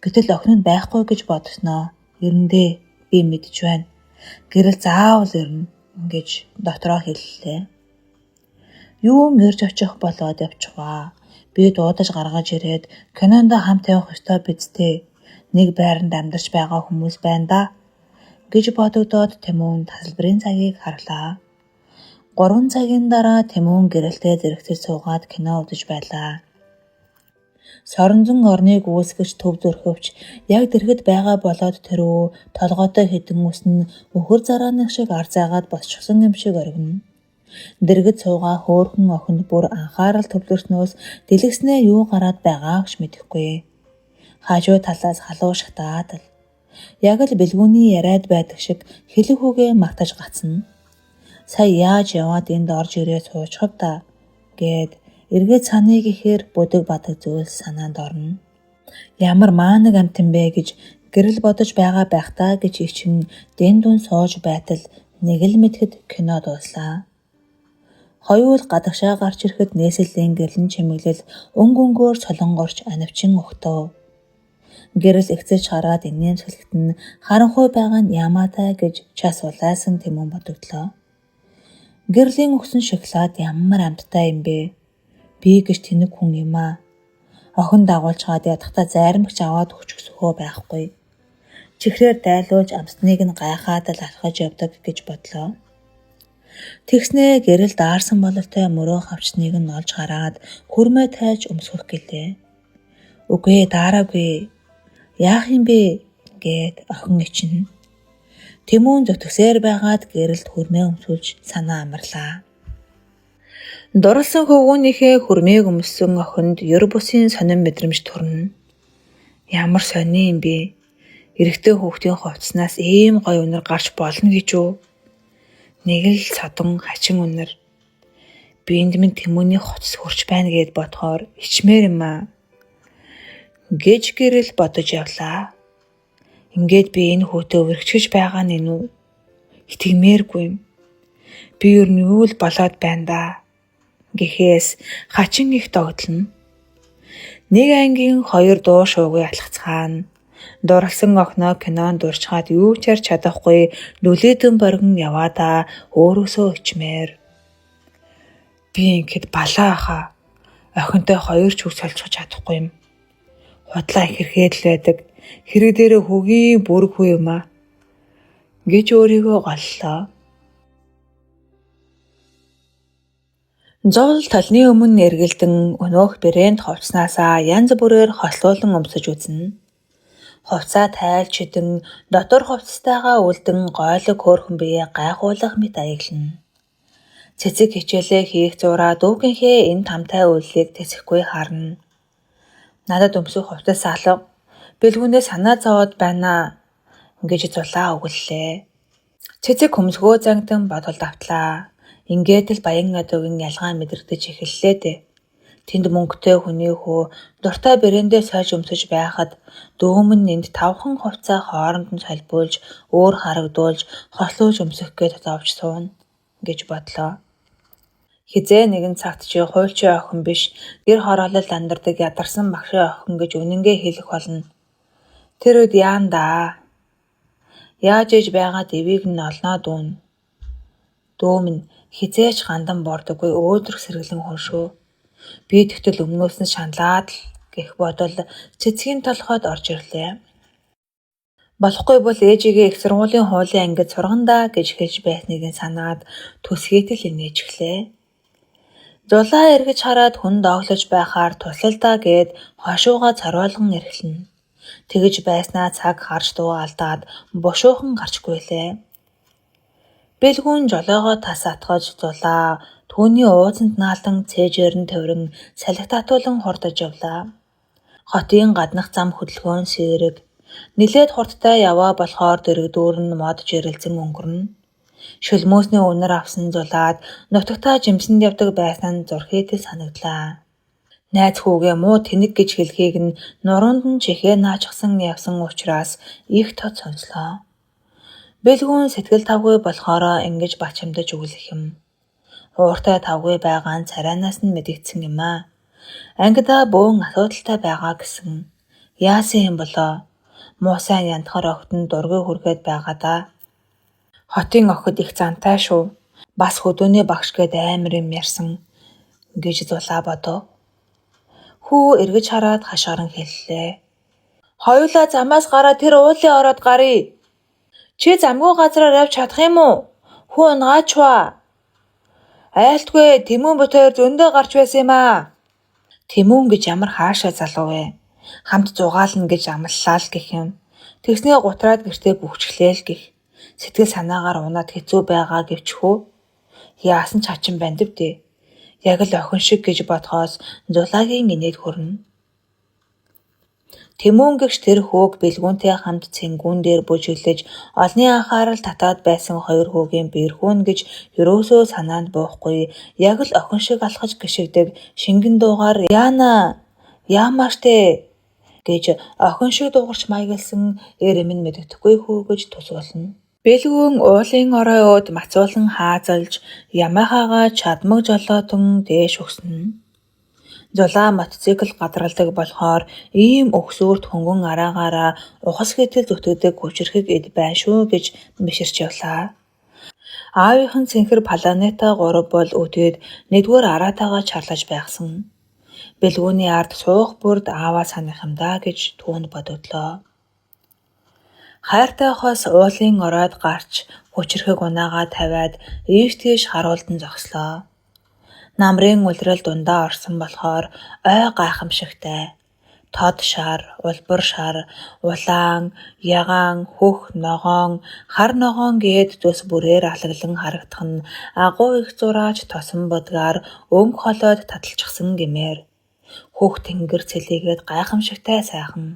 Гэтэл охин нь байхгүй гэж бодсноо. Ирэндээ би мэдж байна. Гэрэл заавал ирнэ гэж дотроо хэллээ. Юу мэрж очих болоод явчихваа. Би дуудаж гаргаж ирээд кинонд хамт явах ёстой бидтэй. Нэг байранд амьдарч байгаа хүмүүс байна да гэж бодогдоод Тэмүн тасалбарын цагийг харлаа. 3 цагийн дараа Тэмүн гэрэлтэй зэрэгцэж суугаад кино үзэж байлаа. Соронзон орныг үүсгэж төв зөрхөвч яг дэргэд байгаа болоод тэрөө толгойтой хідэн ус нь өхөр зарааны шиг ар заагаад босчихсон юм шиг оргино. Дэргэд суугаа хөөхөн охинд бүр анхаарал төвлөрснөөс дэлгэснээ юу гараад байгааг ч мэдэхгүй. Хажуу талаас халуун шатаад л яг л бэлгүүний яриад байдаг шиг хэлэхүүгээ магтаж гацна. Сая яаж яваад энд орж ирээ суучихв та гэд эргээд саныг ихээр бүдэг бадаг зүйлс санаанд орно. Ямар маанаг амтэн бэ гэж гэрэл бодож байгаа байх таа гэж ичин дэн дун сууж байтал нэг л мэдхэд кино дууслаа. Хоёул гадагшаа гарч ирэхэд нээсэллийн гэрлэн чимэглэл өнгөнгөөр солонгорч анивчин өгтөө. Гэрэл ихцэж хараад инээмсэглэхэд нь харанхуй байгаа нь ямаатай гэж час улайсан тэмүн бодогдлоо. Гэрлийн өгсөн шоколад ямар амттай юм бэ? Би гэж тэнэг хүн юм аа. Охин дагуулчаад ядахта зайрамгч аваад өчгсөхөө байхгүй. Чихрээр дайлуулж амтныг нь гайхаад л алхаж явдаг гэж бодлоо. Тэгснээ гэрэл даарсан бололтой мөрөө хавчныг нь олж хараад хүрмээ тайлж өмсгөх гэлээ. Үгүй даараагүй. Яах юм бэ гэд охин ичнэ. Тэмүүн зүтгэсээр байгаад гэрэлд хүрмээ өмсүүлж санаа амарлаа. Дурлсан хөвгүүнийхээ хүрмээг өмссөн охинд ёр бусын сонин мэдрэмж төрнө. Ямар сони юм бэ? Эрэгтэй хүүхдийн хувцснаас ийм гоё үнэр гарч болно гэж үү? Нэг л содон хачин үнэр. Биэнд минь Тэмүүний хувцс хурч байна гэд бодохоор ичмээр юм аа. Гэж гэрэл бодож явлаа. Ингээд би энэ хүүтээ өргөчгөж байгаа нь энэ үү? Итгэмээргүй юм. Би юу л болоод байна да. Гэхээс хачин их догтлно. Нэг ангийн 2 дуу шуугүй алхацгаана. Дурлсан охиноо кинонд дурчгаад юу ч ярьж чадахгүй нүлээдэн боргон яваадаа өөрөөсөө ичмээр. Би ингээд балаа хаа. Охинтой 2 ч үг солилцож чадахгүй юм. Худлаа хэрхээд л байдаг. Хэрэг дээрээ хөгийн бүрэг хүү юм аа. Гэж өөрийгөө голлоо. Зол талны өмнө эргэлдэн өнөөх брэнд хувцснаасаа янз бүрээр хослуулан өмсөж үзнэ. Хувцаа тайлж хідэн дотор хувцастайгаа үлдэн гойлог хөөрхөн бие гайхуулах мэт аяглана. Цэцэг хичээлээ хийх зураа дүүгийнхээ энэ тамтай үйллийг тэсэхгүй харна. Надад өмсөх хувцас алга. Бэлгүүнээ санаа зовоод байна гэж зулаа өглөлээ. Цэцэг хөмсгөө зангдан бодолд автлаа. Ингээд л баян одоогийн ялгаа мэдрэгдэж эхэллээ дээ. Тэнд мөнгөтэй хүний хөө дуртай брэндээ сольж өмсөж байхад дөөмөн энд 5хан хувцаа хооронд нь солбуулж өөр харагдуулж хослуулж өмсөх гээд зовж сууна гэж бодлоо. Хизээ нэгэн цагт чи хуульчийн охин биш гэр хороололд амьдардаг ядарсан багшийн охин гэж үнэнгээ хэлэх болно. Тэр үед яандаа. Яаж ээж байгаа дэвийг нь олноо дүүн. Дөөмн хизээч гандан бордоггүй өөдрөх сэргэлэн хүн шүү. Би тэгтэл өмнөөс нь шаналаад л гэх бодол цэцгийн толгойд орж ирлээ. Болохгүй бол ээжигээ их сургуулийн хуулийн ангид сургандаа гэж хэлж байсныг нь санаад төсгийтэл инээжглээ. Зулаа эргэж хараад хүн доглож байхаар туслалдаа гээд хошуугаа царуулган эрхлэнэ. Тэгж байснаа цаг харж дуу алдаад бушуухан гарчгүйлээ. Бэлгүүн жолоогоо тас атгаж зулаа түүний ууцанд наалдан цээжээр нь төврөн салхитаатуулан хурдаж явлаа. Хотын гаднах зам хөдөлгөөн сэрэг. Нилээд хурдтай яваа болохоор дэрэгдүүр нь мод жирэлзэн өнгөрнө. Шөлмөөсний үнэр авсан зулаад нутагтаа жимсэнд явдаг байсан нь зурхийтэл санагдлаа. Найз хүүгээ муу тэнэг гэж хэлхийг нь нуруунд нь чихээ наачсан явсан учраас их тод сонслоо. Бэлгүүн сэтгэл тавгүй болохоор ингэж бачимдаж өглөх юм. Ууртай тавгүй байгаа нь царайнаас нь мэдэгдсэн юм аа. Ангидаа бөөн асуудалтай байгаа гэсэн. Яасан юм болоо? Муусайн янтхар охид нь дургүй хүргээд байгаа да. Хотын охид их зантай шүү. Бас хөдөөний багш гээд амар юм ярьсан гэж зулаа бодов. Хүү эргэж хараад хашгиран хэллээ. Хоёулаа замаас гараад тэр уулын ороод гарыг. Чи замгүй газраар явж чадах юм уу? Хүү унгаач ба. Айлтгүй Тэмүн бот хоёр зөндөө гарч байсан юм аа. Тэмүүн гэж ямар хаашаа залуу вэ? Хамт зугаална гэж амлалаа л гэх юм. Тэгснээ гутраад гэртээ бүхчлээ л гэх. Сэтгэл санаагаар унаад хэцүү байгаа гэвчхүү. Яасан ч хачин байна дээ. Яг л охин шиг гэж бодхоос Зулаагийн инээд хүрнэ. Тэмүүн гэгч тэр хөөг бэлгүүнтэй хамт цэнгүүн дээр бүжиглэж олны анхаарал татаад байсан хоёр хөөгийн бэрхүүн гэж ерөөсөө санаанд буухгүй яг л охин шиг алхаж гიშгдэг шингэн дуугаар Яна яамааштэй гэж охин шиг дуугарч маягалсан эрэм нь мэддэхгүй хүү гэж төсөөлнө. Бэлгүүн уулын орой ууд мацуулан хаазалж ямаахаага чадмаг жолоотон дээш өгснө. Зулаа мотоцикл гадралдаг болохоор ийм өгсөөрт хөнгөн араагаараа ухас гэтэл зүтгэдэг хүчрхэг эд байна шүү гэж биширч явлаа. Аавынхан цэнхэр планета 3 бол өдөөд нэгдүгээр араатайгаа чарлаж байгсан. Бэлгүүний ард суух бүрд ааваа санах юм даа гэж түүнд бодогдлоо. Хайртай хос уулын оройд гарч хүчрхэг унаагаа тавиад ийш тийш харуулдан зогслоо. Намрын улирал дундаа орсон болохоор ой гайхамшигтай. Тод шар, улбар шар, улаан, ягаан, хөх, ногоон, хар ногоон гээд зүс бүрээр алаглан харагдах нь агуу их зураач тосон будгаар өнгө холоод таталчихсан гэмээр. Хөх тэнгэр цэлийгээд гайхамшигтай сайхан.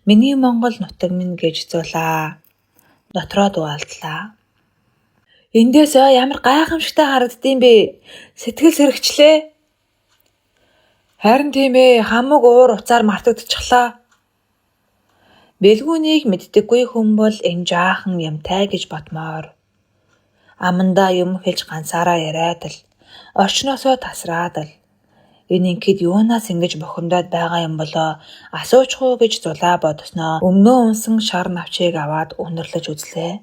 Миний Монгол нутаг минь гэж Зулаа дотроо дуалдлаа. Эндээс ямар гайхамшигтай харагддсан бэ? Сэтгэл сэрэгчлээ. Харин тийм ээ, хамаг уур уцаар мартагдчихлаа. Бэлгүүнийг мэддэггүй хүн бол энэ жаахан юмтай гэж бодмоор. Амандаа юм хэлж ганцаараа яриад л, орчноосоо тасраад л. Энэ ингээд юунаас ингэж бохомдоод байгаа юм болоо асуучгүй гэж Зулаа бодсноо өмнөө унсан шар навчийг аваад үнэрлэж үзлээ.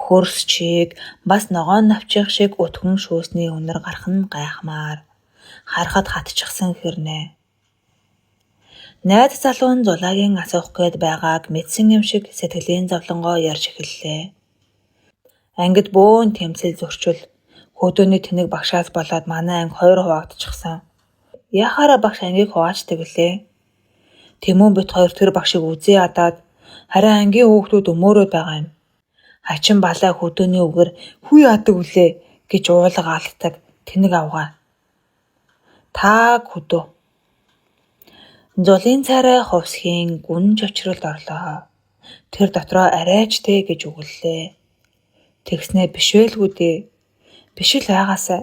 Хөрс чиг бас ногоон навчих шиг өтгөн шүүсний үнэр гарах нь гайхмаар. Харахад хатчихсан хэрнээ. Найд залуу нь Зулаагийн асуух гээд байгааг мэдсэн юм шиг сэтгэлийн зовлонгоо ярьж эхэллээ. Ангид бөөн тэмцэл зөрчил хөдөөний тэнэг багшаас болоод манай анги 2 хуваагдчихсан. Яхаараа багш ангийг хуваачдаг лээ. Тэмүүн бит 2 тэр багшийг үзээ ядаад харин ангийн хүүхдүүд өмөөрөөд байгаа юм. Хачин балай хөдөөний үгээр хүй яадаг үлээ гэж уулга алддаг тэнэг авгаа. Тааг хөдөө. Зулын царай хувсхийн гүн чочролд орлоо. Тэр дотроо арайчтэй гэж үгэллээ. Тэгснээ бишвэлгүй дээ. Биш л байгаасаа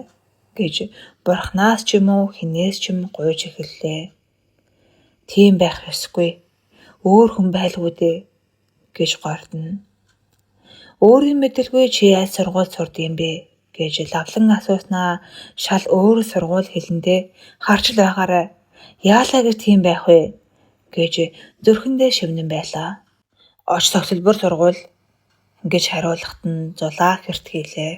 гэж бурхнаас ч юм уу хинээс ч юм гуйж эхэллээ. Тийм байх ёсгүй. Өөр хүн байлгүй дээ гэж гордно. Өөрийн мэдэлгүй чи яаж сургууль сурд юм бэ гэж лавлан асууснаа шал өөр сургууль хэлэндээ харж л байгаарай. Яалаа гэж тийм байх вэ гэж зүрхэндээ шивнэн байлаа. Оч тогтолбор сургууль гэж хариулахад нь Зулаа хэрт хийлээ.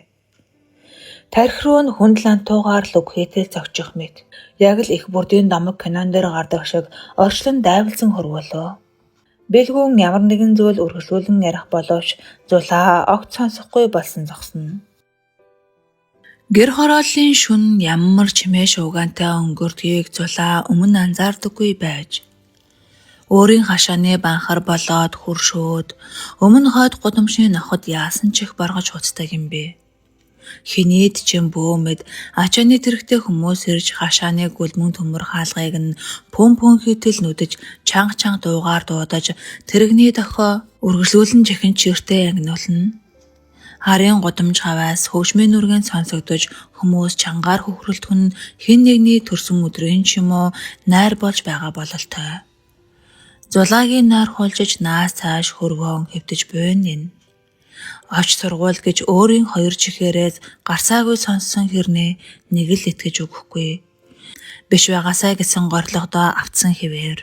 Тархи руу нь хүнд лантуугаар л үг хийтэл зогчих мэт. Яг л их бүрдийн домог кинон дээр гардаг шиг орчлон дайвалсан хөрвөлөө. Бэлгүүн ямар нэгэн зүйл үргэлжлүүлэн ярих боловч Зулаа огт сонсохгүй болсон зогсно. Гэр хорооллын шүн ямар чимээ шуугантай өнгөрдгийг Зулаа өмнө анзаардаггүй байж. Өөрийн хашааны банхар болоод хуршөөд өмнө хойд гудамжны ноход яасан ч их баргаж хуцдаг юм бэ. Хинээд ч юм бөөмөд ачааны тэрэгтэй хүмүүс ирж хашааны гүлмэн төмөр хаалгыг нь пүн хийтэл нүдэж чанга дуугаар дуудаж тэрэгний дохоо үргэлжлүүлэн чихэн чиртэй ягнуулна. Харын гудамж хаваас хөгжмийн нүргэн сонсогдож хүмүүс чангаар хөхрөлдөх нь хэн нэгний төрсөн өдрийн ч юм уу найр болж байгаа бололтой. Зулаагийн нойр хулжиж наас цааш хөргөөн хэвтэж буйнэн. Оч сургууль гэж өөрийн 2 чихээрээс гарсаагүй сонссон хэрнээ нэг л итгэж өгөхгүй. Биш байгаасаа гэсэн горлогодоо автсан хэвээр.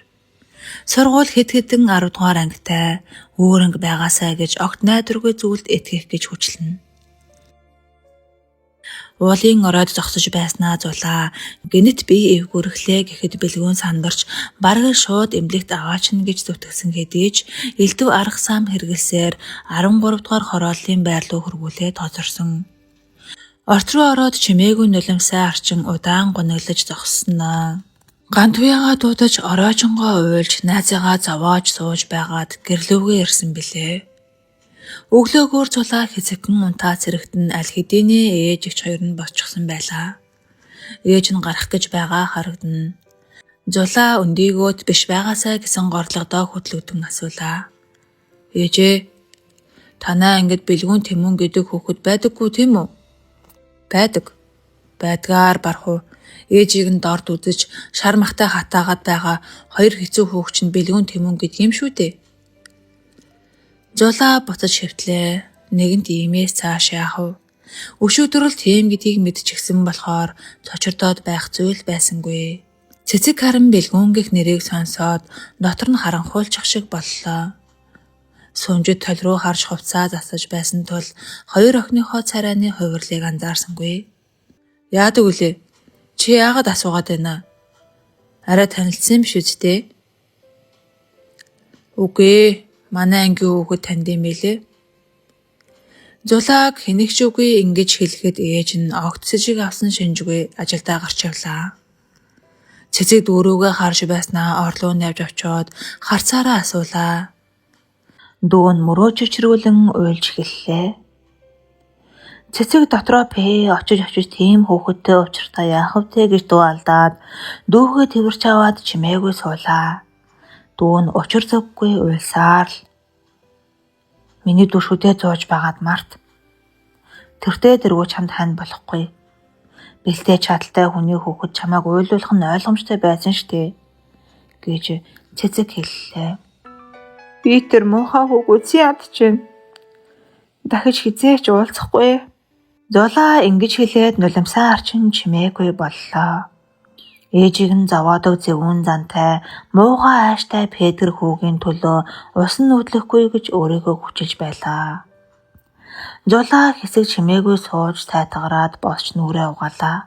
Сургууль хэд хэдэн 10 дугаар ангитай өөр анги байгаасаа гэж огт найдваргүй зүйлд итгэх гэж хүчлэнэ. Уулын оройд зогсож байснаа Зулаа гинэт бие эвгүрхлээ гэхэд бэлгүүн сандарч бараг шууд эмнэлэгт аваачна гэж зүтгэсэн хэдий ч элдв арга сам хэрэгэлсээр 13 дугаар хорооллын байр руу хөргүүлээ тооцорсон. Орт руу ороод чимээгүй нулимсаа арчин удаан гоноглож зогссноо. Гантуяага дуудаж ороожонгоо уйлж найзаагаа зовоож сууж байгаад гэрлүүгээ ирсэн билээ. Өглөөгөөр цулаа хэсэгхэн унтаа цэрэгтэн аль хэдийнэ ээж эгч хоёр нь босчихсон байлаа. Ээж нь гарах гэж байгаа харагдана. Зулаа өндийгөөд биш байгаасаа гэсэн горлогодоо хөтлөгдөн асуулаа. Ээжээ, танаа ангид бэлгүүн Тэмүн гэдэг хүүхэд байдаггүй тийм үү? Байдаг. Байдгаар барах уу? Ээжийг нь дорд үзэж шар махтай хатаагаад байгаа хоёр хэцүү хүүхч нь бэлгүүн Тэмүн гэдэг юм шүү дээ. Зулаа буцаж шивтлээ. Нэгэнт иймээс цааш яах вэ? Өшөөдрөл тийм гэдгийг мэдчихсэн болохоор цочирдоод байх зүйл байсангүй. Цэцэг харан бэлгүүн гэх нэрийг сонсоод дотор нь харанхуйлчих шиг боллоо. Сүнжид толь руу харж хувцаа засаж байсан тул хоёр охиныхоо царайны хувирлыг анзаарсангүй. Яадаг үлээ? Чи яагаад асуугаад байна? Арай танилцсан биш үсттэй? Үгүй, манай ангийн хүүхэд танд юм билээ. Зулааг хэнэгч үгүй ингэж хэлэхэд ээж нь огт сэжиг авсан шинжгүй ажилдаа гарч явлаа. Цэцэг дүүрүүгээ харж байснаа орлуу навж очоод харцаараа асуулаа. Дүү нь мөрөө чичрүүлэн уйлж эхэллээ. Цэцэг дотроо очиж тийм хүүхэдтэй учиртаа яах вэ гэж дүү алдаад дүүгээ тэрч аваад чимээгүй суулаа. Дүү нь учир зүггүй уйлсаар л миний дүү шүдээ зууж байгаад март. Тэртээ дэргүү чамд хань болохгүй. Бэлтээ чадaltaй хүний хүүхэд чамайг уйлуулах нь ойлгомжтой байсан штэ гэж цэцэг хэллээ. Би тэр муухай хүүгүүд ядчихэв. Дахиж хизээч уулзахгүй. Зулаа ингэж хэлээд нулимсаа арчин чимээгүй боллоо. Ээжийг нь зовоодог зөвүүн зантай, муухай ааштай Петр хүүгийн төлөө усан нүүдлэхгүй гэж өөрийгөө хүчилж байлаа. Зулаа хэсэг чимээгүй сууж сайтгараад босч нүрээ угаалаа.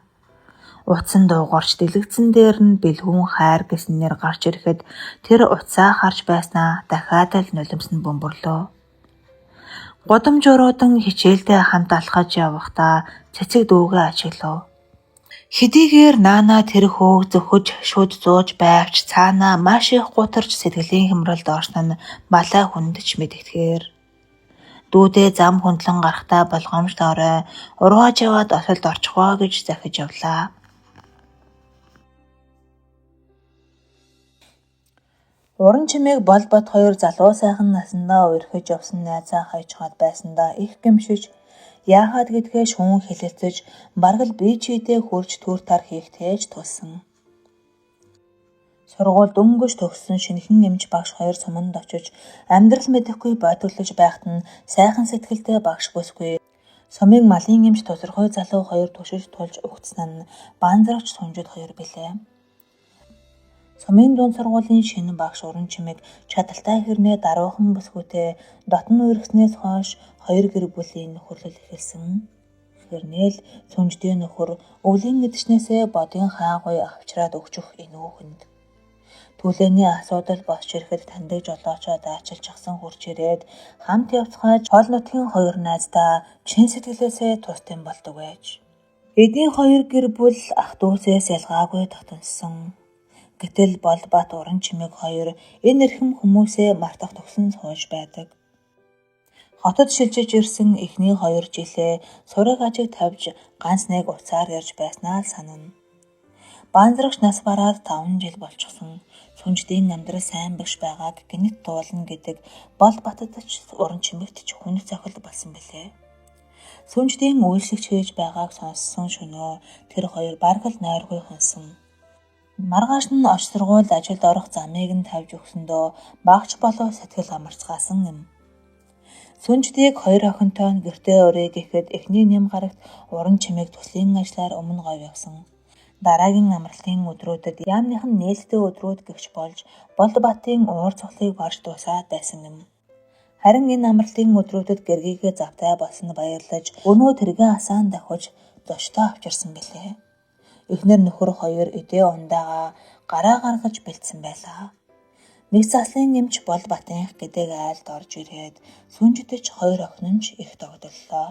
Утсан дуугарч дэлгэцэн дээр нь бэлгүүн хайр гэсэн нэр гарч ирэхэд тэр утсаа харж байснаа дахиад л нулимс нь бөмбөрлөө. Гудамжуруудан хичээлдээ хамт алхаж явахдаа цэцэг дүүгээ ажиглав. Хэдийгээр наана тэр хөөг зөвхөж шүд зууж байвч цаанаа маш их гутарч сэтгэлийн хямралд орсон нь малай хүндэж мэдгэтгэхээр дүүдээ зам хөндлөн гарахтаа болгоомжтой орой ургааж яваад осолд орчихвоо гэж захиж явлаа. Уран чимээг бол бот хоёр залуу сайхан насандаа уурхиж явсан найзаа хайж хаад байсандаа их гэмшиж яахад гэдгээ шүүн хэлэлцэж бараг л бие чийдээ хурж төр тар хийхтээж тулсан. Сургууль дөнгөж төгссөн шинэхэн эмч багш хоёр суманд очиж амьдрал мэдэхгүй бойтоглож байхад нь сайхан сэтгэлтэй багш бүсгүй. Сумын малын эмч тусархой залуу хоёр тушиж тулж өгцсөн нь банзрагч сүнжид хоёр билээ. Сумын дунд сургуулийн шинэ багш уран чимээг чадaltaй хэрнээ даруухан бүсгүйтэй дотн үерхснээс хойш хоёр гэр бүлийн нөхөрлөл эхэлсэн. Хэрнээл сүнждийн нөхөр өвлийн эдчнээсээ бодын хаагуй авчраад өгчих энүүхэнд. Түлээний асуудал босч ирэхэд таньдаг жолоочоо даачилчихсан хурж ирээд хамт явцгааж хол нутгийн хоёр найздаа чин сэтгэлээсээ тусдсан болдог байж. Эдийн хоёр гэр бүл ах дүүсээс ялгаагүй татансан. Гэтэл Болбат уран чимээг хоёр энэ эрхэм хүмүүсээ мартах төгсөн сууж байдаг. Хотод шилжиж ирсэн эхний 2 жилээ сураг ажиг тавьж ганц нэг уцаар ярьж байснаа л санана. Банзрагч нас бараад 5 жил болчихсон. Сүнждийн амьдрал сайн биш байгааг гинт дуулна гэдэг Болбатад ч уран чимэгт ч хүнд цохилт болсон билээ. Сүнждийн үйлчлэгч хийж байгааг сонссон шөнөө тэр хоёр бараг л нойргүй хонсон. Маргааш нь оч сургуульд ажилд орох замыг нь тавьж өгсөндөө багч болов сэтгэл амарцгаасан юм. Сүнждийг хоёр охинтой нь гэртээ өрөө гэхэд эхний нэм гарагт уран чимээг төслийн ажлаар өмнө говь явсан. Дараагийн амралтын өдрүүдэд яамныхан нээлттэй өдрүүд гэгч болж Болбатын уур цохлыг барж дуусаад байсан юм. Харин энэ амралтын өдрүүдэд гэргийгээ завтай болсон баярлаж өнөө тэргээ асаан давхиж зочтой авчирсан билээ. Эхнэр нөхөр хоёр эдээ ундаага гараа гаргаж бэлдсэн байлаа. Нэг заслын эмч Болбатын гэдэг айлд орж ирээд сүнжидэж хоёр охин нь их догдоллоо.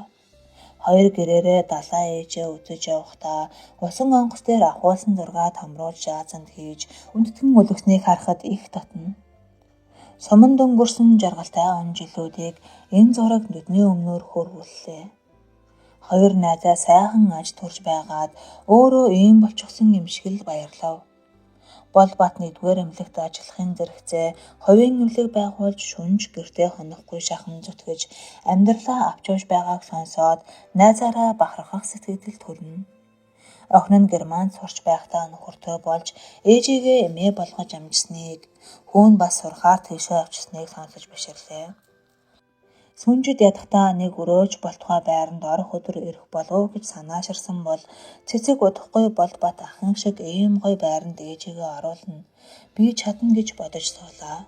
Хоёр гэрээрээ далаа ээжээ үзэж явахдаа усан онгоц дээр ахуулсан зургаа томруулж заазанд хийж үндэтгэн өлгснийг харахад их татна. Суман дөнгөрсөн жаргалтай он жилүүдийг энэ зураг нүдний өмнөөр хөрвүүллээ. Хоёр найзаа сайхан аж төрж байгаад өөрөө ийм болчихсон юм шиг л баярлав. Бол бат 1-р эмнэлэгт ажиллахын зэрэгцээ хувийн эмнэлэг байгуулж шүнж гэртээ хонохгүй шахан зүтгэж амьдралаа авч явж байгааг сонсоод найзаараа бахархах сэтгэл төрнө. Охин нь Германд сурч байхдаа нөхөртөө болж ээжигээ эмээ болгож амжсныг, хүүн бас сурахаар тийшээ авчсныг сонсож биширлээ. Сүнжид ядахтаа нэг өрөөж болтугай байранд орох өдөр ирэх болов гэж санааширсан бол цэцэг удахгүй бол бат ахын шиг ийм гой байранд ээжигээ оруулна. Би чадна гэж бодож суулаа.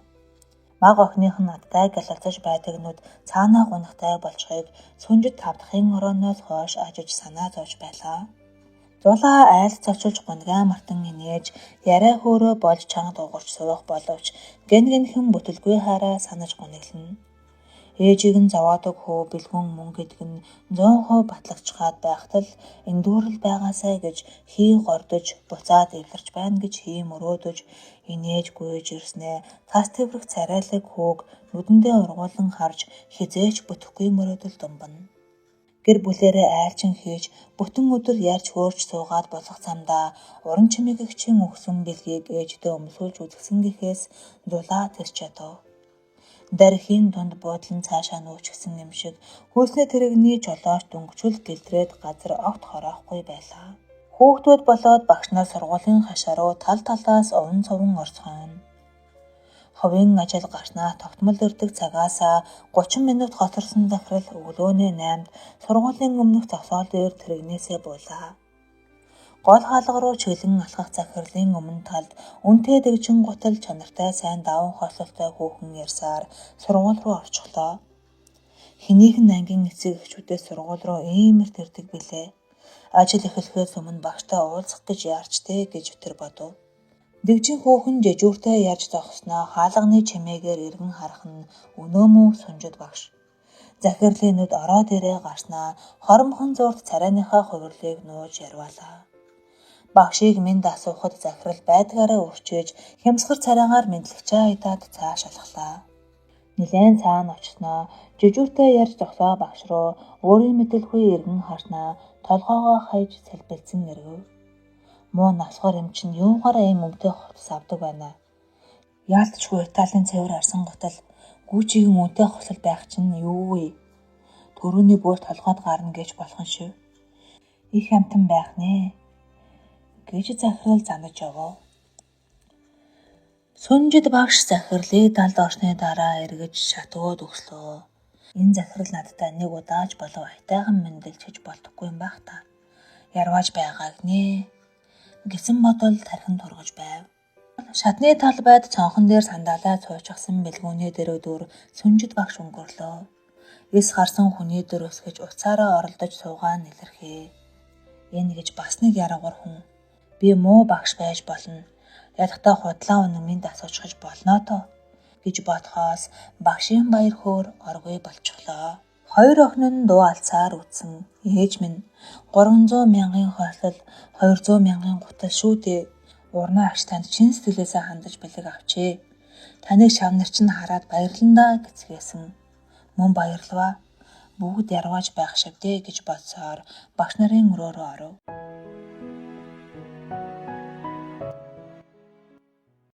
Маг охиных нь надтай галалцаж байдаг нүд цаанаа гунахтай болчихыг сүнжид тавдахын орооноос хойш ажиж санаа зовж байлаа. Зулаа айлц очилж гунгаа мартан инээж яриа хөөрөө болж чанга дуугарч суух боловч гэнхэн бүтэлгүй хараа санаж гуниглана. Ээжийг нь зовоодог хөө бэлгүн мөн гэдэг нь 100% батлагчгаад байхад л эндүүрэл байгаасай гэж хий гордож буцаад эвлэрч байна гэж хий мөрөөдөж инээж гүйж ирснээ тас тэврэх царайлаг хөөг нүдэндээ ургуулan харж хизээч бүтэхгүй мөрөөдөл думбана. Гэр бүлээрээ айлчин хийж бүтэн өдөр ярьж хөөрч суугаад болох замдаа уран чимээгчийн өгсөн бэлгийг ээждээ өмсүүлж үзгсэн гэхээс зулаа тэрч ядав. Дархийн дунд буудлын цаашаа нүүчгсэн юм шиг хөөснөө тэрэгний жолооч дөнгөчүүл гэлтрээд газар огт хорохгүй байлаа. Хүүхдүүд болоод багшнаа сургуулийн хашаа руу тал талаас овон цовон орцгооно. Ховын ажил гарснаа тогтмол ирдэг цагаасаа 30 минут хоцорсон захирал өглөөний 8-д сургуулийн өмнөх зогсоол дээр тэрэгнээсээ буулаа. Гол хаалга руу чиглэн алхах захирлын өмнө талд үнтэй дэгжин гутал чанартай сайн даван хослолтой хүүхэн ярьсаар сургууль руу орчихлоо. Хинийхэн ангийн эцэг эхчүүдээс сургууль руу иймэрт ирдэг билээ. Ажил эхлэхээс өмнө багштай уулзах гэж яарчтэй гэж тэр бодов. Дэгжин хүүхэн жижүүртэй ярьж зогсноо хаалганы чимээгээр эргэн харах нь өнөөмөө сүнжид багш. Захирлын нүд ороо дээрээ гарснаа хоромхон зуурт царайныхаа хувирлыг нууж ярвалаа. Багшийг минь асуухад захирал байдгаараа урчээж хямсгар царайгаар мэдлэгчээ айдаад цааш алхлаа. Нилээн цаана очсноо жижүүртэй ярьж зогсоо багш руу өөрийн мэдэлгүй эргэн харснаа толгоогоо хаяж сэлбэлцэн эргэв. Муу насгар юм чинь юугаараа ийм өмтэй хувцас авдаг байна. Яалтчгүй Италийн цэвэр арсан гутал гүүчигийн үнэтэй хослол байх чинь юу вэ? Төрөний бүр толгойд гарна гэж болох нь шүү. Их амтан байх нэ гэж захирал занаж явав. Сүнжид багш захирлыг далд орсны дараа эргэж шатгоод өглөө. Энэ захирал надтай нэг удааж болов айтайхан мэндэлж гэж болдоггүй юм байх та. Ярвааж байгааг нэ гэсэн бодол тархин тургаж байв. Шатны талбайд цонхон дээр сандаалаа цуучгсан бэлгүүний дөрөвдөр сүнжид багш өнгөрлөө. Эс гарсан хүний дөрөс гэж уцаараа оролдож суугаа нэлэрхээ. Энэ гэж бас нэг яргуур хүн. Би муу багш байж болно. Ядахтаа худлаа үнэмийн асуучгаж болно тоо гэж бодхоос багшийн баяр хөөр оргүй болчихлоо. Хоёр охин нь дуу алцаар үтсэн. Ээж минь 300 мянган хослол 200 мянган гутал шүү дээ. Урнаа агш танд чин сэтгэлээсээ хандаж бэлэг авчээ. Таныг шавнар чинь хараад баярландаа гэцгээсэн. Мөн баярлаваа. Бүгд ярвааж байх шавдээ гэж бодсоор багш нарын өрөөрөө оров.